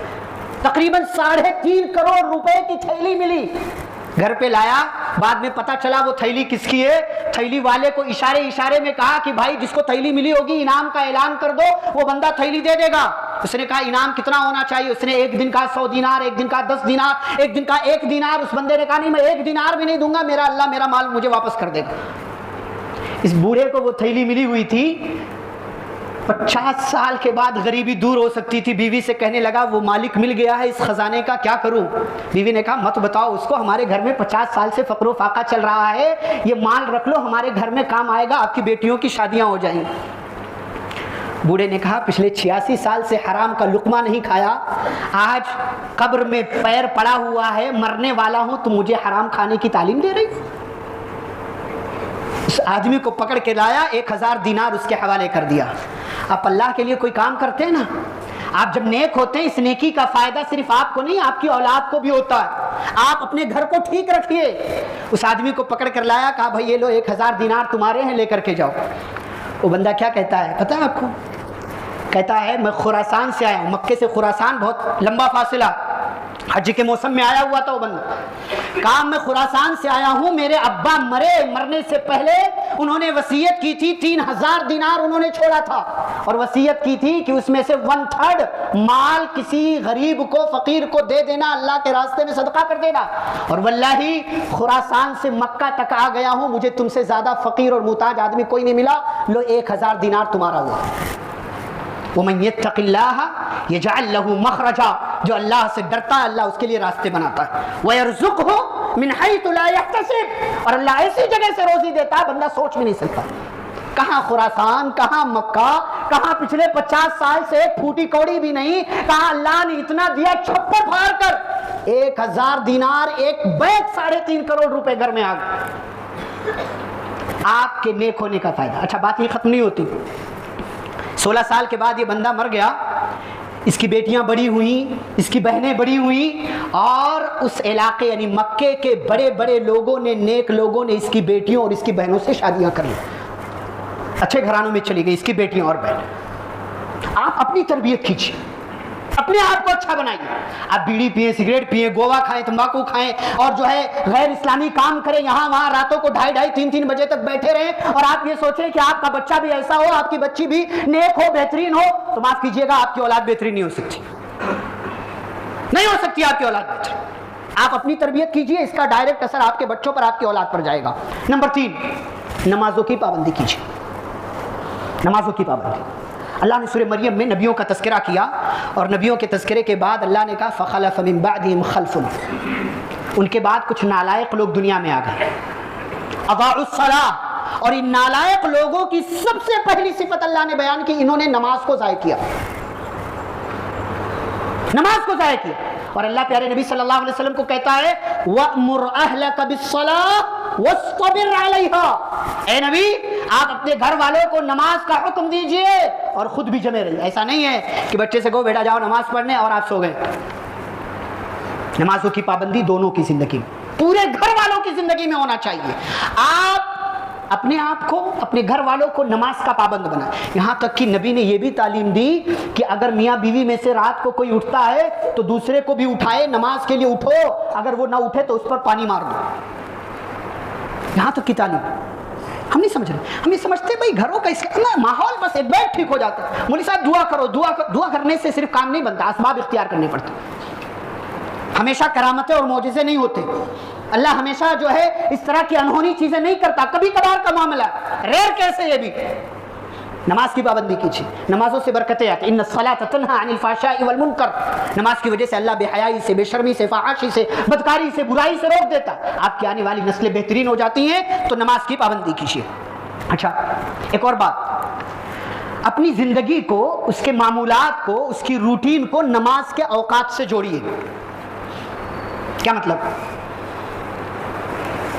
تقریباً 3.5 کروڑ روپے کی تھیلی ملی. گھر پہ لایا، بعد میں پتا چلا وہ تھیلی کس کی ہے. تھیلی والے کو اشارے میں کہا کہ بھائی جس کو تھیلی ملی ہوگی انعام کا اعلان کر دو، وہ بندہ تھیلی دے دے گا. اس نے کہا انعام کتنا ہونا چاہیے؟ اس نے 1 دن کا 100 دینار، 1 دن کا 10 دینار، 1 دن کا 1 دینار. اس بندے نے کہا نہیں میں 1 دینار بھی نہیں دوں گا، میرا اللہ میرا مال مجھے واپس کر دے گا. اس بوڑھے کو وہ تھیلی ملی ہوئی تھی. 50 سال کے بعد غریبی دور ہو سکتی تھی. بیوی سے کہنے لگا وہ مالک مل گیا ہے اس خزانے کا، کیا کروں؟ بیوی نے کہا مت بتاؤ اس کو، ہمارے گھر میں 50 سال سے فقر و فاقہ چل رہا ہے، یہ مال رکھ لو ہمارے گھر میں کام آئے گا، آپ کی بیٹیوں کی شادیاں ہو جائیں. بوڑھے نے کہا پچھلے 86 سال سے حرام کا لقمہ نہیں کھایا، آج قبر میں پیر پڑا ہوا ہے، مرنے والا ہوں، تو مجھے حرام کھانے کی تعلیم دے رہی. اس آدمی کو پکڑ کے لایا، 1000 دینار اس کے حوالے کر دیا. آپ اللہ کے لیے کوئی کام کرتے ہیں نا، آپ جب نیک ہوتے ہیں اس نیکی کا فائدہ صرف آپ کو نہیں آپ کی اولاد کو بھی ہوتا ہے. آپ اپنے گھر کو ٹھیک رکھیے. اس آدمی کو پکڑ کر لایا، کہا بھائی یہ لو 1000 دینار تمہارے ہیں، لے کر کے جاؤ. وہ بندہ کیا کہتا ہے پتہ ہے آپ کو؟ کہتا ہے میں خراسان سے آیا ہوں. مکے سے خراسان بہت لمبا فاصلہ، حج کے موسم میں آیا ہوا تھا وہ بندہ. کہا میں خراسان سے آیا ہوں، میرے ابا مرنے سے پہلے انہوں نے وصیت کی تھی، 3000 دینار انہوں نے چھوڑا تھا، اور وصیت کی تھی کہ اس میں سے 1/3 مال کسی غریب کو فقیر کو دے دینا، اللہ کے راستے میں صدقہ کر دینا. اور واللہ خراسان سے مکہ تک آ گیا ہوں، مجھے تم سے زیادہ فقیر اور محتاج آدمی کوئی نہیں ملا. لو 1000 دینار تمہارا ہوا. وَمَن يَتَّقِ اللَّهَ يَجْعَلْ لَهُ مَخْرَجًا، جو اللہ سے ڈرتا ہے اللہ اس کے لیے راستے بناتا ہے. وَيَرْزُقْهُ مِنْ حَيْثُ لَا يَحْتَسِبُ، اور اللہ ایسی جگہ سے روزی دیتا ہے بندہ سوچ بھی نہیں سکتا. کہاں خراسان، کہاں مکہ، کہاں پچھلے 50 سال سے ایک پھوٹی کوڑی بھی نہیں، کہاں اللہ نے اتنا دیا چھپر پھاڑ کر. 1000 دینار ایک بیگ 3.5 کروڑ روپے گھر میں آ گئے. آپ کے نیک ہونے کا فائدہ. اچھا بات یہ ختم نہیں ہوتی. 16 سال کے بعد یہ بندہ مر گیا، اس کی بیٹیاں بڑی ہوئیں، اس کی بہنیں بڑی ہوئیں، اور اس علاقے یعنی مکے کے بڑے بڑے لوگوں نے، نیک لوگوں نے اس کی بیٹیوں اور اس کی بہنوں سے شادیاں کر لی. اچھے گھرانوں میں چلی گئی اس کی بیٹیاں اور بہن. آپ اپنی تربیت کیجیے، اپنے آپ کو اچھا بنائیے. آپ بیڑی پئیں، سگریٹ پئیں، گوا کھائیں، تمباکو کھائیں، اور جو ہے غیر اسلامی کام کریں، یہاں وہاں راتوں کو 2:30 3 بجے تک بیٹھے رہیں، اور آپ یہ سوچیں کہ آپ کا بچہ بھی ایسا ہو، آپ کی بچی بھی نیک ہو، بہترین ہو، تو معاف کیجیے گا آپ کی اولاد بہترین نہیں ہو سکتی. نہیں ہو سکتی آپ کی اولاد بہترین. آپ اپنی تربیت کیجیے، اس کا ڈائریکٹ اثر آپ کے بچوں پر، آپ کی اولاد پر جائے گا. نمبر 3، نمازوں کی پابندی کیجیے. نمازوں کی پابندی. اللہ نے سورہ مریم میں نبیوں کا تذکرہ کیا، اور نبیوں کے تذکرے کے بعد اللہ نے کہا فَخَلَفَ مِن بَعْدِهِمْ خَلْفٌ، ان کے بعد کچھ نالائق لوگ دنیا میں آ گئے. اضاعوا الصلاۃ، اور ان نالائق لوگوں کی سب سے پہلی صفت اللہ نے بیان کی، انہوں نے نماز کو ضائع کیا. نماز کو ضائع کیا. اور اللہ پیارے نبی صلی اللہ علیہ وسلم کو کہتا ہے وَأْمُرْ أَهْلَكَ بِالصَّلَاةِ وَاصْطَبِرْ عَلَيْهَا، اے نبی آپ اپنے گھر والوں کو نماز کا حکم دیجئے اور خود بھی جمے رہیے. ایسا نہیں ہے کہ بچے سے کہو بیٹا جاؤ نماز پڑھنے اور آپ سو گئے. نمازوں کی پابندی دونوں کی زندگی میں، پورے گھر والوں کی زندگی میں ہونا چاہیے. آپ اپنے آپ کو، اپنے گھر والوں کو نماز کا پابند بنائیں. یہاں تک کہ نبی نے یہ بھی تعلیم دی کہ اگر میاں بیوی میں سے رات کو کوئی اٹھتا ہے تو دوسرے کو بھی اٹھائے، نماز کے لیے اٹھو، اگر وہ نہ اٹھے تو اس پر پانی مار دو. یہاں تک کی تعلیم ہم نہیں سمجھ رہے. ہم یہ سمجھتے ہیں بھائی گھروں کا اس کا ماحول بس ایک بیٹھ ٹھیک ہو جاتا ہے. مولوی صاحب دعا کرو، دعا کرنے سے صرف کام نہیں بنتا، اسباب اختیار کرنے پڑتے. ہمیشہ کرامتیں اور معجزے نہیں ہوتے. اللہ ہمیشہ جو ہے اس طرح کی انہونی چیزیں نہیں کرتا، کبھی کبھار کا معاملہ، ریئر کیسے. یہ بھی نماز کی پابندی کیجیے. نمازوں سے برکتیں آتی. ان الصلاۃ تنہی عن الفحشاء والمنکر، نماز کی وجہ سے اللہ بے حیائی سے، بے شرمی سے، فحاشی سے، بدکاری سے، برائی سے روک دیتا. آپ کی آنے والی نسلیں بہترین ہو جاتی ہیں. تو نماز کی پابندی کیجیے. اچھا ایک اور بات، اپنی زندگی کو، اس کے معمولات کو، اس کی روٹین کو نماز کے اوقات سے جوڑیے. کیا مطلب؟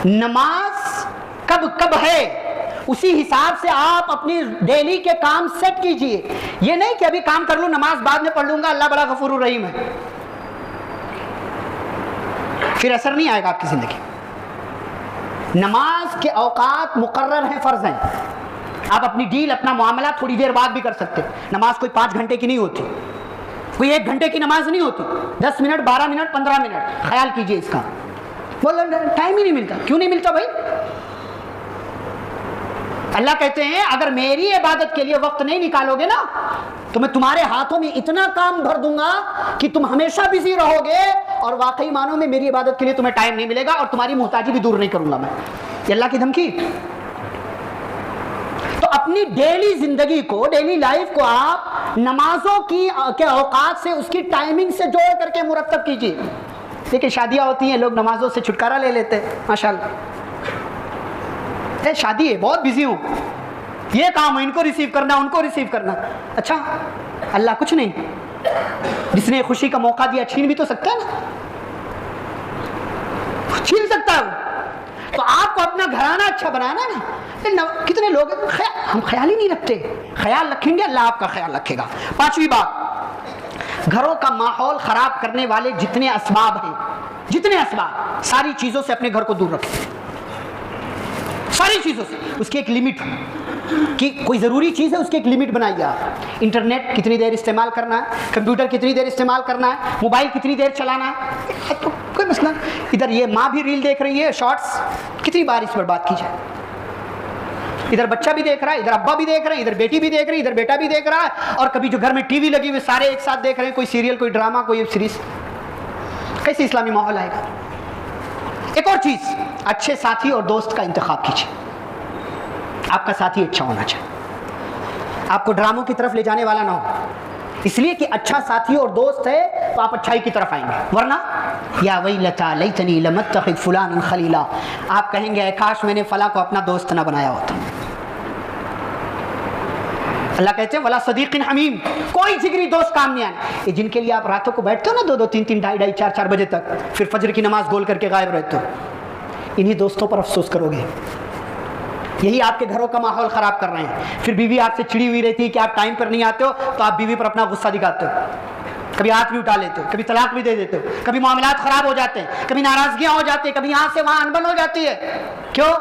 نماز کب کب ہے اسی حساب سے آپ اپنی ڈیلی کے کام سیٹ کیجئے. یہ نہیں کہ ابھی کام کر لوں، نماز بعد میں پڑھ لوں گا، اللہ بڑا غفور الرحیم ہے، پھر اثر نہیں آئے گا آپ کی زندگی. نماز کے اوقات مقرر ہیں، فرض ہیں. آپ اپنی ڈیل، اپنا معاملہ تھوڑی دیر بعد بھی کر سکتے. نماز کوئی 5 گھنٹے کی نہیں ہوتی، کوئی 1 گھنٹے کی نماز نہیں ہوتی. 10 منٹ، 12 منٹ، 15 منٹ. خیال کیجئے اس کا. بولو ٹائم ہی نہیں ملتا. کیوں نہیں ملتا بھائی؟ اللہ کہتے ہیں اگر میری عبادت کے لیے وقت نہیں نکالو گے نا تو میں تمہارے ہاتھوں میں اتنا کام بھر دوں گا کہ تم ہمیشہ بزی رہو گے، اور واقعی معنوں میں میری عبادت کے لیے تمہیں ٹائم نہیں ملے گا، اور تمہاری محتاجی بھی دور نہیں کروں گا میں. یہ اللہ کی دھمکی. تو اپنی ڈیلی زندگی کو، ڈیلی لائف کو آپ نمازوں کے اوقات سے، اس کی ٹائمنگ سے جوڑ کر کے مرتب کیجیے. دیکھیں شادیاں ہوتی ہیں، لوگ نمازوں سے چھٹکارا لے لیتے ہیں. ماشاءاللہ شادی ہے، بہت بزی ہوں، یہ کام ہے، ان کو ریسیو کرنا، ان کو ریسیو کرنا. اچھا اللہ کچھ نہیں، جس نے خوشی کا موقع دیا چھین بھی تو سکتا ہے نا، چھین سکتا ہے وہ. تو آپ کو اپنا گھرانہ اچھا بنانا ہے نا. کتنے لوگ ہم خیال ہی نہیں رکھتے. خیال رکھیں گے اللہ آپ کا خیال رکھے گا. 5ویں بات، گھروں کا ماحول خراب کرنے والے جتنے اسباب ہیں، جتنے اسباب، ساری چیزوں سے اپنے گھر کو دور رکھیں. ساری چیزوں سے. اس کی ایک لمٹ کہ کوئی ضروری چیز ہے، اس کی ایک لمٹ بنائیے آپ. انٹرنیٹ کتنی دیر استعمال کرنا ہے، کمپیوٹر کتنی دیر استعمال کرنا ہے، موبائل کتنی دیر چلانا ہے، تو کوئی مسئلہ. ادھر یہ ماں بھی ریل دیکھ رہی ہے، شارٹس، کتنی بار اس پر بات کی جائے. ادھر بچہ بھی دیکھ رہا ہے، ادھر ابا بھی دیکھ رہے ہیں، ادھر بیٹی بھی دیکھ رہی ہے، ادھر بیٹا بھی دیکھ رہا ہے، اور کبھی جو گھر میں ٹی وی لگی ہوئی سارے ایک ساتھ دیکھ رہے ہیں، کوئی سیریل، کوئی ڈرامہ، کوئی ویب سیریز. کیسے اسلامی ماحول آئے گا؟ ایک اور چیز، اچھے ساتھی اور دوست کا انتخاب کیجیے. آپ کا ساتھی اچھا ہونا چاہیے، آپ کو ڈراموں کی طرف لے جانے والا نہ ہو. اس لیے کہ اچھا ساتھی اور دوست ہے تو آپ اچھائی کی طرف آئیں گے. ورنہ یا ویلتا لیتنی لم اتخذ فلانا خلیلا، آپ کہیں گے اے کاش میں نے فلاں کو اپنا دوست نہ بنایا ہوتا. اللہ کہتے ہیں ولا صدیق حمیم، کوئی جگری دوست کام نہیں آنا. یہ جن کے لیے آپ راتوں کو بیٹھتے ہو نا 2-2 3-3 2:30 4-4 بجے تک، پھر فجر کی نماز گول کر کے غائب رہتے ہو، انہی دوستوں پر افسوس کرو گے. یہی آپ کے گھروں کا ماحول خراب کر رہے ہیں. پھر بیوی آپ سے چڑی ہوئی رہتی ہے کہ آپ ٹائم پر نہیں آتے ہو، تو آپ بیوی پر اپنا غصہ دکھاتے ہو، کبھی ہاتھ بھی اٹھا لیتے ہو، کبھی طلاق بھی دے دیتے ہو، کبھی معاملات خراب ہو جاتے ہیں، کبھی ناراضگیاں ہو جاتی ہیں، کبھی یہاں سے وہاں انبن ہو جاتی ہے. کیوں؟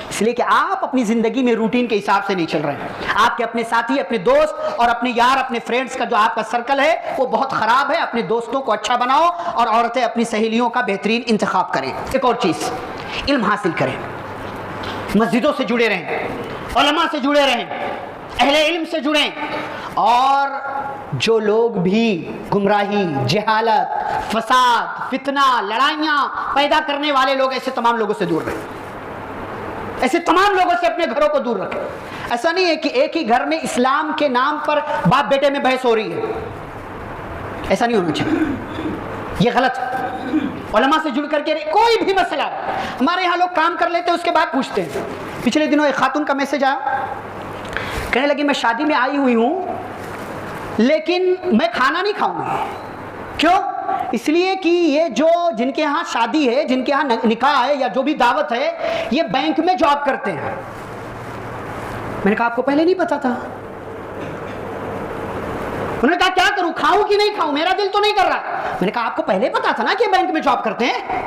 اس لیے کہ آپ اپنی زندگی میں روٹین کے حساب سے نہیں چل رہے ہیں. آپ کے اپنے ساتھی، اپنے دوست اور اپنے یار، اپنے فرینڈز کا جو آپ کا سرکل ہے وہ بہت خراب ہے. اپنے دوستوں کو اچھا بناؤ، اور عورتیں اپنی سہیلیوں کا بہترین انتخاب کریں. ایک اور چیز، علم حاصل کریں، مسجدوں سے جڑے رہیں، علماء سے جڑے رہیں، اہل علم سے جڑیں. اور جو لوگ بھی گمراہی، جہالت، فساد، فتنہ، لڑائیاں پیدا کرنے والے لوگ، ایسے تمام لوگوں سے دور رہیں. ایسے تمام لوگوں سے اپنے گھروں کو دور رکھیں. ایسا نہیں ہے کہ ایک ہی گھر میں اسلام کے نام پر باپ بیٹے میں بحث ہو رہی ہے، ایسا نہیں ہونا چاہیے. یہ غلط ہے. علماء سے جڑ کر کے کوئی بھی مسئلہ، ہمارے یہاں لوگ کام کر لیتے ہیں اس کے بعد پوچھتے ہیں. پچھلے دنوں ایک خاتون کا میسج آیا، کہنے لگی میں شادی میں آئی ہوئی ہوں لیکن میں کھانا نہیں کھاؤں گی. کیوں؟ اس لیے کہ یہ جو جن کے ہاں شادی ہے، جن کے ہاں نکاح ہے یا جو بھی دعوت ہے، یہ بینک میں جاب کرتے ہیں. میں نے کہا آپ کو پہلے نہیں پتا تھا؟ انہوں نے کہا کیا کروں، کھاؤں کہ نہیں کھاؤں، میرا دل تو نہیں کر رہا. میں نے کہا آپ کو پہلے پتا تھا نا کہ بینک میں جاب کرتے ہیں،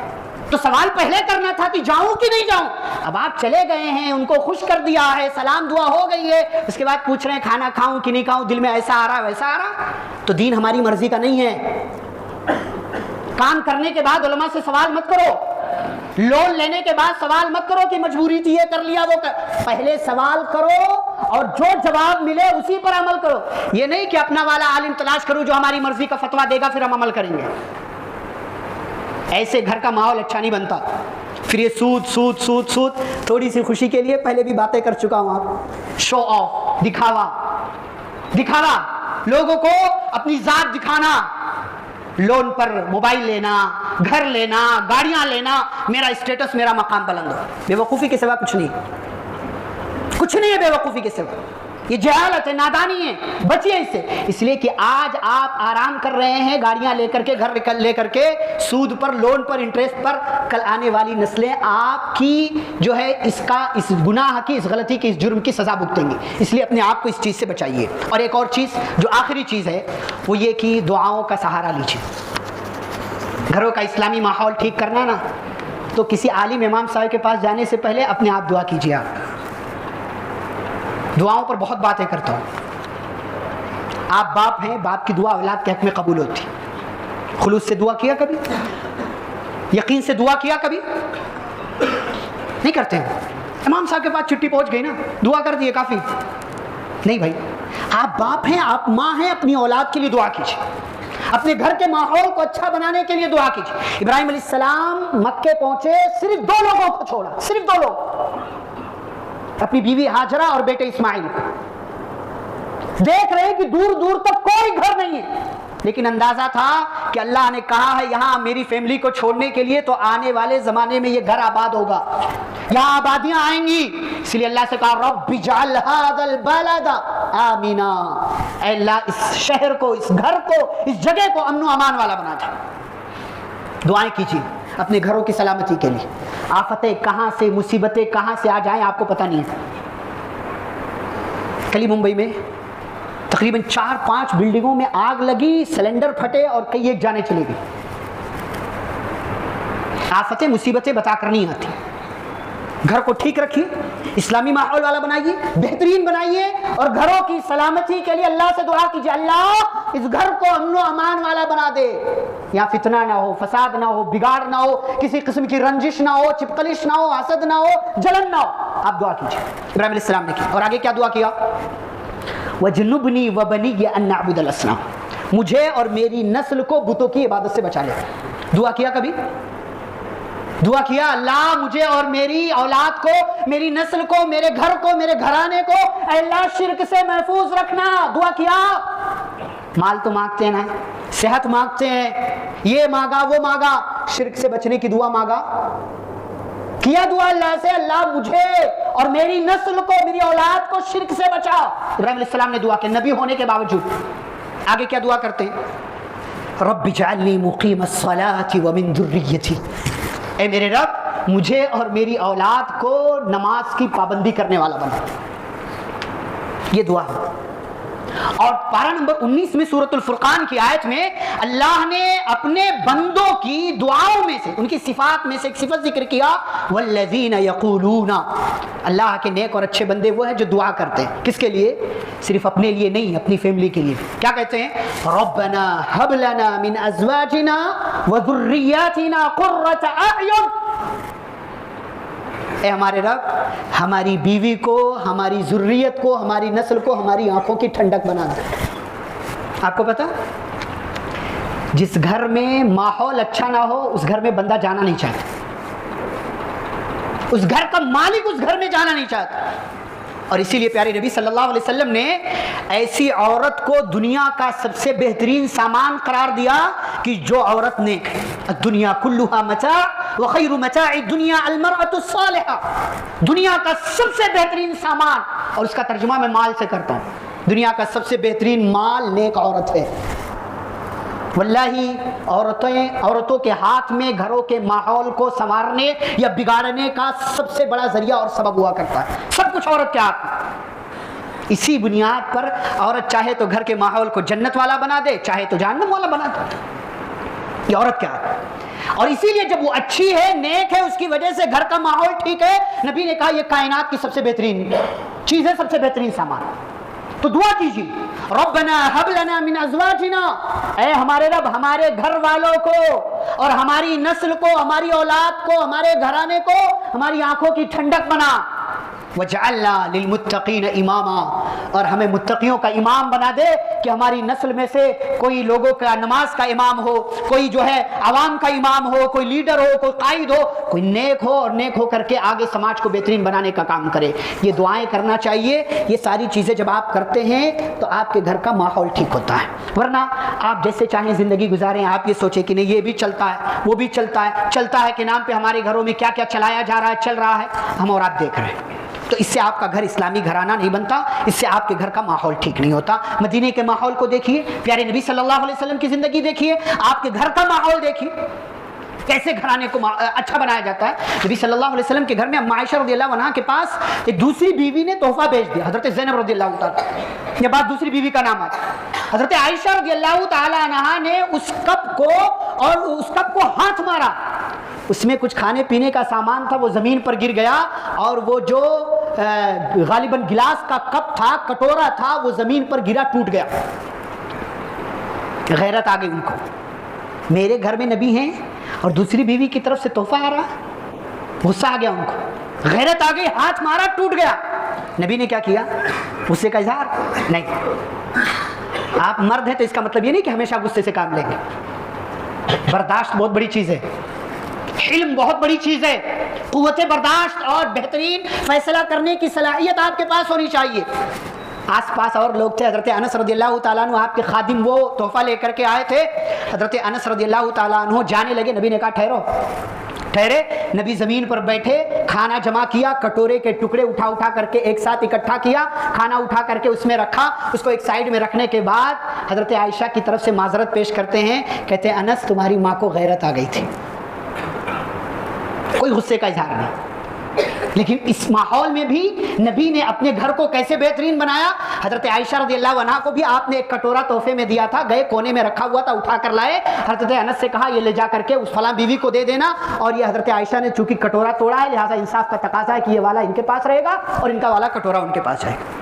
تو سوال پہلے کرنا تھا کہ جاؤں کہ نہیں جاؤں. اب آپ چلے گئے ہیں، ان کو خوش کر دیا ہے، سلام دعا ہو گئی ہے، اس کے بعد پوچھ رہے ہیں کھانا کھاؤں کہ نہیں کھاؤں، دل میں ایسا آ رہا ویسا آ رہا. تو دین ہماری مرضی کا نہیں ہے. کام کرنے کے بعد علماء سے سوال مت کرو، لون لینے کے بعد سوال مت کرو کہ مجبوری تھی یہ کر لیا وہ کر. پہلے سوال کرو اور جو جواب ملے اسی پر عمل کرو. یہ نہیں کہ اپنا والا عالم تلاش کرو جو ہماری مرضی کا فتویٰ دے گا پھر ہم عمل کریں گے. ایسے گھر کا ماحول اچھا نہیں بنتا. پھر یہ سود سود سود سود، تھوڑی سی خوشی کے لیے پہلے بھی باتیں کر چکا ہوں. آپ شو آف، دکھاوا، دکھاوا، لوگوں کو اپنی ذات دکھانا، لون پر موبائل لینا، گھر لینا، گاڑیاں لینا، میرا اسٹیٹس، میرا مقام بلند ہو. بے وقوفی کے سوا کچھ نہیں، کچھ نہیں ہے بے وقوفی کے سوا. یہ جہالت ہے، نادانی ہے، بچیے اس سے. اس لیے کہ آج آپ آرام کر رہے ہیں گاڑیاں لے کر کے، گھر لے کر کے، سود پر، لون پر، انٹرسٹ پر. کل آنے والی نسلیں آپ کی جو ہے اس گناہ کی، اس غلطی کی، اس جرم کی سزا بھگتیں گی. اس لیے اپنے آپ کو اس چیز سے بچائیے. اور ایک اور چیز جو آخری چیز ہے وہ یہ کہ دعاؤں کا سہارا لیجیے. گھروں کا اسلامی ماحول ٹھیک کرنا نا تو کسی عالم امام صاحب کے پاس جانے سے پہلے اپنے آپ دعا کیجیے. آپ دعاؤں پر بہت باتیں کرتا ہوں. آپ باپ ہیں, باپ کی دعا اولاد کے حق میں قبول ہوتی. خلوص سے دعا کیا کبھی؟ یقین سے دعا کیا کبھی؟ نہیں کرتے ہیں. امام صاحب کے پاس چھٹی پہنچ گئی نا, دعا کر دیے کافی نہیں بھائی. آپ باپ ہیں, آپ ماں ہیں, اپنی اولاد کے لیے دعا کیجیے, اپنے گھر کے ماحول کو اچھا بنانے کے لیے دعا کیجیے. ابراہیم علیہ السلام مکے پہنچے, صرف 2 لوگوں کو چھوڑا, صرف 2 لوگ, اپنی بیوی ہاجرہ اور بیٹے اسماعیل. دیکھ رہے ہیں کہ دور دور تک کوئی گھر نہیں ہے, لیکن اندازہ تھا کہ اللہ نے کہا ہے یہاں میری فیملی کو چھوڑنے کے لیے تو آنے والے زمانے میں یہ گھر آباد ہوگا, یہاں آبادیاں آئیں گی. اس لیے اللہ سے کہا رب اجعل ھذا البلد آمنا, اے اللہ اس شہر کو, اس گھر کو, اس جگہ کو امن و امان والا بنا دے. دعائیں کیجیے اپنے گھروں کی سلامتی کے لیے. آفتیں کہاں سے, مصیبتیں کہاں سے آ جائیں آپ کو پتہ نہیں ہے. کل ممبئی میں تقریباً 4-5 بلڈنگوں میں آگ لگی, سلنڈر پھٹے اور کئی ایک جانے چلے گئی. آفتیں مصیبتیں بتا کر نہیں آتی. گھر کو ٹھیک رکھیے, اسلامی ماحول والا بنائیے, بہترین بنائیے, اور گھروں کی سلامتی کے لیے اللہ سے دعا کیجیے اللہ اس گھر کو امن و امان والا بنا دے, یہاں فتنہ نہ ہو, فساد نہ ہو, بگاڑ نہ ہو, کسی قسم کی رنجش نہ ہو, چپکلش نہ ہو, حسد نہ ہو, جلن نہ ہو. آپ دعا کیجیے. ابراہیم علیہ السلام نے کی, اور آگے کیا دعا کیا؟ وَجْنُبْنِي وَبَنِيَّ أَن نَعْبُدَ الْأَصْنَامَ, مجھے اور میری نسل کو بتوں کی عبادت سے بچا لے. دعا کیا کبھی؟ دعا کیا اللہ مجھے اور میری اولاد کو, میری نسل کو, میرے گھر کو, میرے گھرانے کو اے اللہ شرک سے محفوظ رکھنا. دعا کیا. مال تو مانگتے ہیں نا, صحت مانگتے ہیں, یہ مانگا وہ مانگا, شرک سے بچنے کی دعا مانگا, کیا دعا اللہ سے اللہ مجھے اور میری نسل کو, میری اولاد کو شرک سے بچا. ابراہیم علیہ السلام نے دعا کی نبی ہونے کے باوجود. آگے کیا دعا کرتے ہیں؟ رب اجعلنی مقیم الصلاۃ ومن ذریتی, اے میرے رب مجھے اور میری اولاد کو نماز کی پابندی کرنے والا بنا. یہ دعا ہے. اور پارہ نمبر 19 میں سورۃ الفرقان کی آیت میں اللہ نے اپنے بندوں کی دعاؤں میں سے, ان کی صفات میں سے ایک صفت ذکر کیا, والذین یقولون, اللہ کے نیک اور اچھے بندے وہ ہیں جو دعا کرتے ہیں. کس کے لیے؟ صرف اپنے لیے نہیں, اپنی فیملی کے لیے. کیا کہتے ہیں؟ ربنا ہب لنا من ازواجنا وذریاتنا قرۃ اعین, اے ہمارے رب ہماری بیوی کو, ہماری ذریت کو, ہماری نسل کو ہماری آنکھوں کی ٹھنڈک بنا دے. آپ کو پتا جس گھر میں ماحول اچھا نہ ہو اس گھر میں بندہ جانا نہیں چاہتا, اس گھر کا مالک اس گھر میں جانا نہیں چاہتا. اور اسی لیے پیارے نبی صلی اللہ علیہ وسلم نے ایسی عورت کو دنیا کا سب سے بہترین سامان قرار دیا کہ جو عورت نیک ہے. الدنیا کلھا متاع وخیر متاع الدنیا المرأة الصالحہ, دنیا کا سب سے بہترین سامان, اور اس کا ترجمہ میں مال سے کرتا ہوں, دنیا کا سب سے بہترین مال نیک عورت ہے. واللہ عورتوں کے ہاتھ میں گھروں کے ماحول کو سنوارنے یا بگاڑنے کا سب سے بڑا ذریعہ اور سبب ہوا کرتا ہے. سب کچھ عورت کے ہاتھ میں. اسی بنیاد پر عورت چاہے تو گھر کے ماحول کو جنت والا بنا دے, چاہے تو جہنم والا بنا دے. یہ عورت کیا ہے؟ اور اسی لیے جب وہ اچھی ہے, نیک ہے, اس کی وجہ سے گھر کا ماحول ٹھیک ہے, نبی نے کہا یہ کائنات کی سب سے بہترین چیز ہے, سب سے بہترین سامان. تو دعا کیجیے ربنا ہب لنا من ازواجنا, اے ہمارے رب ہمارے گھر والوں کو اور ہماری نسل کو, ہماری اولاد کو, ہمارے گھرانے کو ہماری آنکھوں کی ٹھنڈک بنا. وجعلنا للمتقین اماما, اور ہمیں متقیوں کا امام بنا دے کہ ہماری نسل میں سے کوئی لوگوں کا نماز کا امام ہو, کوئی جو ہے عوام کا امام ہو, کوئی لیڈر ہو, کوئی قائد ہو, کوئی نیک ہو, اور نیک ہو کر کے آگے سماج کو بہترین بنانے کا کام کرے. یہ دعائیں کرنا چاہیے. یہ ساری چیزیں جب آپ کرتے ہیں تو آپ کے گھر کا ماحول ٹھیک ہوتا ہے. ورنہ آپ جیسے چاہیں زندگی گزاریں, آپ یہ سوچیں کہ نہیں یہ بھی چلتا ہے, وہ بھی چلتا ہے, چلتا ہے کہ نام پہ ہمارے گھروں میں کیا کیا چلایا جا رہا ہے, چل رہا ہے, ہم اور آپ دیکھ رہے ہیں. تو اس سے آپ کا گھر اسلامی گھرانہ نہیں بنتا, اس سے آپ کے گھر کا ماحول ٹھیک نہیں ہوتا. مدینے کے ماحول کو دیکھیے, پیارے نبی صلی اللہ علیہ وسلم کی زندگی دیکھیے, آپ کے گھر کا ماحول دیکھیے, کیسے گھرانے کو اچھا بنایا جاتا ہے. نبی صلی اللہ علیہ وسلم کے گھر میں اما عائشہ رضی اللہ عنہا کے پاس ایک دوسری بیوی نے تحفہ بھیج دیا, حضرت زینب رضی اللہ تعالیٰ. یہ بات دوسری بیوی کا نام آتا ہے. حضرت عائشہ رضی اللہ تعالیٰ عنہا نے اس کپ کو ہاتھ مارا اس میں کچھ کھانے پینے کا سامان تھا، وہ زمین پر گر گیا، اور وہ جو غالباً گلاس کا کپ تھا، کٹورا تھا، وہ زمین پر گرا، ٹوٹ گیا۔ غیرت آ گئی ان کو، میرے گھر میں نبی ہیں اور دوسری بیوی کی طرف سے تحفہ آ رہا، غصہ آ گیا ان کو، غیرت آ گئی، ہاتھ مارا، ٹوٹ گیا۔ نبی نے کیا کیا؟ غصے کا اظہار نہیں۔ آپ مرد ہیں تو اس کا مطلب یہ نہیں کہ ہمیشہ غصے سے کام لیں گے۔ برداشت بہت بڑی چیز ہے، علم بہت بڑی چیز ہے، قوت برداشت اور بہترین فیصلہ کرنے کی صلاحیت آپ کے پاس ہونی چاہیے۔ آس پاس اور لوگ تھے، حضرت انس رضی اللہ تعالیٰ عنہ آپ کے خادم وہ تحفہ لے کر کے آئے تھے۔ حضرت انس رضی اللہ تعالیٰ عنہ جانے لگے، نبی نے کہا ٹھہرے۔ نبی زمین پر بیٹھے، کھانا جمع کیا، کٹورے کے ٹکڑے اٹھا کر کے ایک ساتھ اکٹھا کیا، کھانا اٹھا کر کے اس میں رکھا، اس کو ایک سائیڈ میں رکھنے کے بعد حضرت عائشہ کی طرف سے معذرت پیش کرتے ہیں، کہتے ہیں انس تمہاری ماں کو غیرت آ گئی تھی۔ کوئی غصے کا اظہار نہیں، لیکن اس ماحول میں بھی نبی نے اپنے گھر کو کیسے بہترین بنایا۔ حضرت عائشہ رضی اللہ عنہا کو بھی آپ نے ایک کٹورا تحفے میں دیا تھا، گئے کونے میں رکھا ہوا تھا، اٹھا کر لائے، حضرت انس سے کہا یہ لے جا کر کے اس فلاں بیوی کو دے دینا، اور یہ حضرت عائشہ نے چونکہ کٹورا توڑا ہے لہٰذا انصاف کا تقاضا ہے کہ یہ والا ان کے پاس رہے گا اور ان کا والا کٹورا ان کے پاس جائے گا۔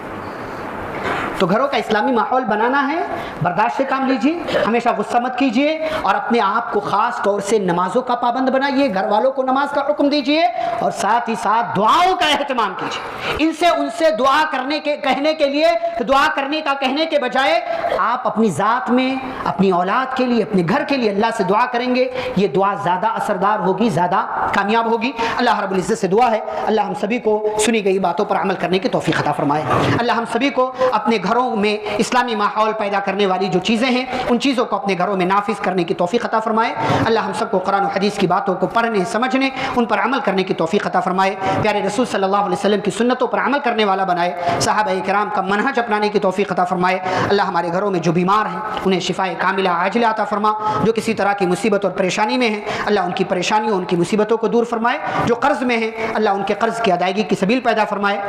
تو گھروں کا اسلامی ماحول بنانا ہے، برداشت سے کام لیجیے، ہمیشہ غصہ مت کیجیے، اور اپنے آپ کو خاص طور سے نمازوں کا پابند بنائیے، گھر والوں کو نماز کا حکم دیجیے، اور ساتھ ہی ساتھ دعاؤں کا اہتمام کیجیے۔ ان سے دعا کہنے کے لیے، دعا کرنے کا کہنے کے بجائے آپ اپنی ذات میں، اپنی اولاد کے لیے، اپنے گھر کے لیے اللہ سے دعا کریں گے، یہ دعا زیادہ اثردار ہوگی، زیادہ کامیاب ہوگی۔ اللہ رب العزت سے دعا ہے اللہ ہم سبھی کو سنی گئی باتوں پر عمل کرنے کی توفیق عطا فرمائے۔ اللہ ہم سبھی کو اپنے گھروں میں اسلامی ماحول پیدا کرنے والی جو چیزیں ہیں ان چیزوں کو اپنے گھروں میں نافذ کرنے کی توفیق عطا فرمائے۔ اللہ ہم سب کو قرآن و حدیث کی باتوں کو پڑھنے، سمجھنے، ان پر عمل کرنے کی توفیق عطا فرمائے۔ پیارے رسول صلی اللہ علیہ وسلم کی سنتوں پر عمل کرنے والا بنائے، صحابہ کرام کا منہج اپنانے کی توفیق عطا فرمائے۔ اللہ ہمارے گھروں میں جو بیمار ہیں انہیں شفائے کاملہ عاجلہ عطا فرما، جو کسی طرح کی مصیبت اور پریشانی میں ہیں اللہ ان کی پریشانیوں، ان کی مصیبتوں کو دور فرمائے، جو قرض میں ہیں اللہ ان کے قرض کی ادائیگی کی سبیل پیدا فرمائے،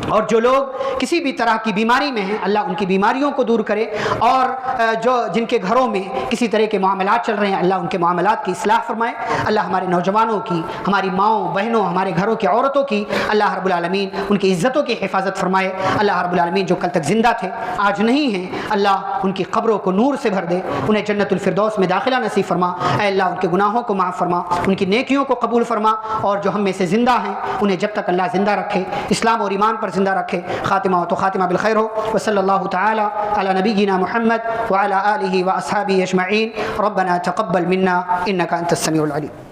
اور جو لوگ کسی بھی طرح کی بیماری میں ہیں اللہ ان کی بیماریوں کو دور کرے، اور جن کے گھروں میں کسی طرح کے معاملات چل رہے ہیں اللہ ان کے معاملات کی اصلاح فرمائے۔ اللہ ہمارے نوجوانوں کی، ہماری ماؤں بہنوں، ہمارے گھروں کی عورتوں کی اللہ رب العالمین ان کی عزتوں کی حفاظت فرمائے۔ اللہ رب العالمین جو کل تک زندہ تھے آج نہیں ہیں اللہ ان کی قبروں کو نور سے بھر دے، انہیں جنت الفردوس میں داخلہ نصیب فرما۔ اے اللہ ان کے گناہوں کو معاف فرما، ان کی نیکیوں کو قبول فرما، اور جو ہم میں سے زندہ ہیں انہیں جب تک اللہ زندہ رکھے، اسلام اور ایمان پر زندہ رکھے، خاتمہ ہو تو خاتمہ بالخیر ہو۔ وصلی اللہ تعالی علی نبینا محمد وعلى آلہ واصحابہ اجمعین۔ ربنا تقبل منا انک انت السمیع العلیم۔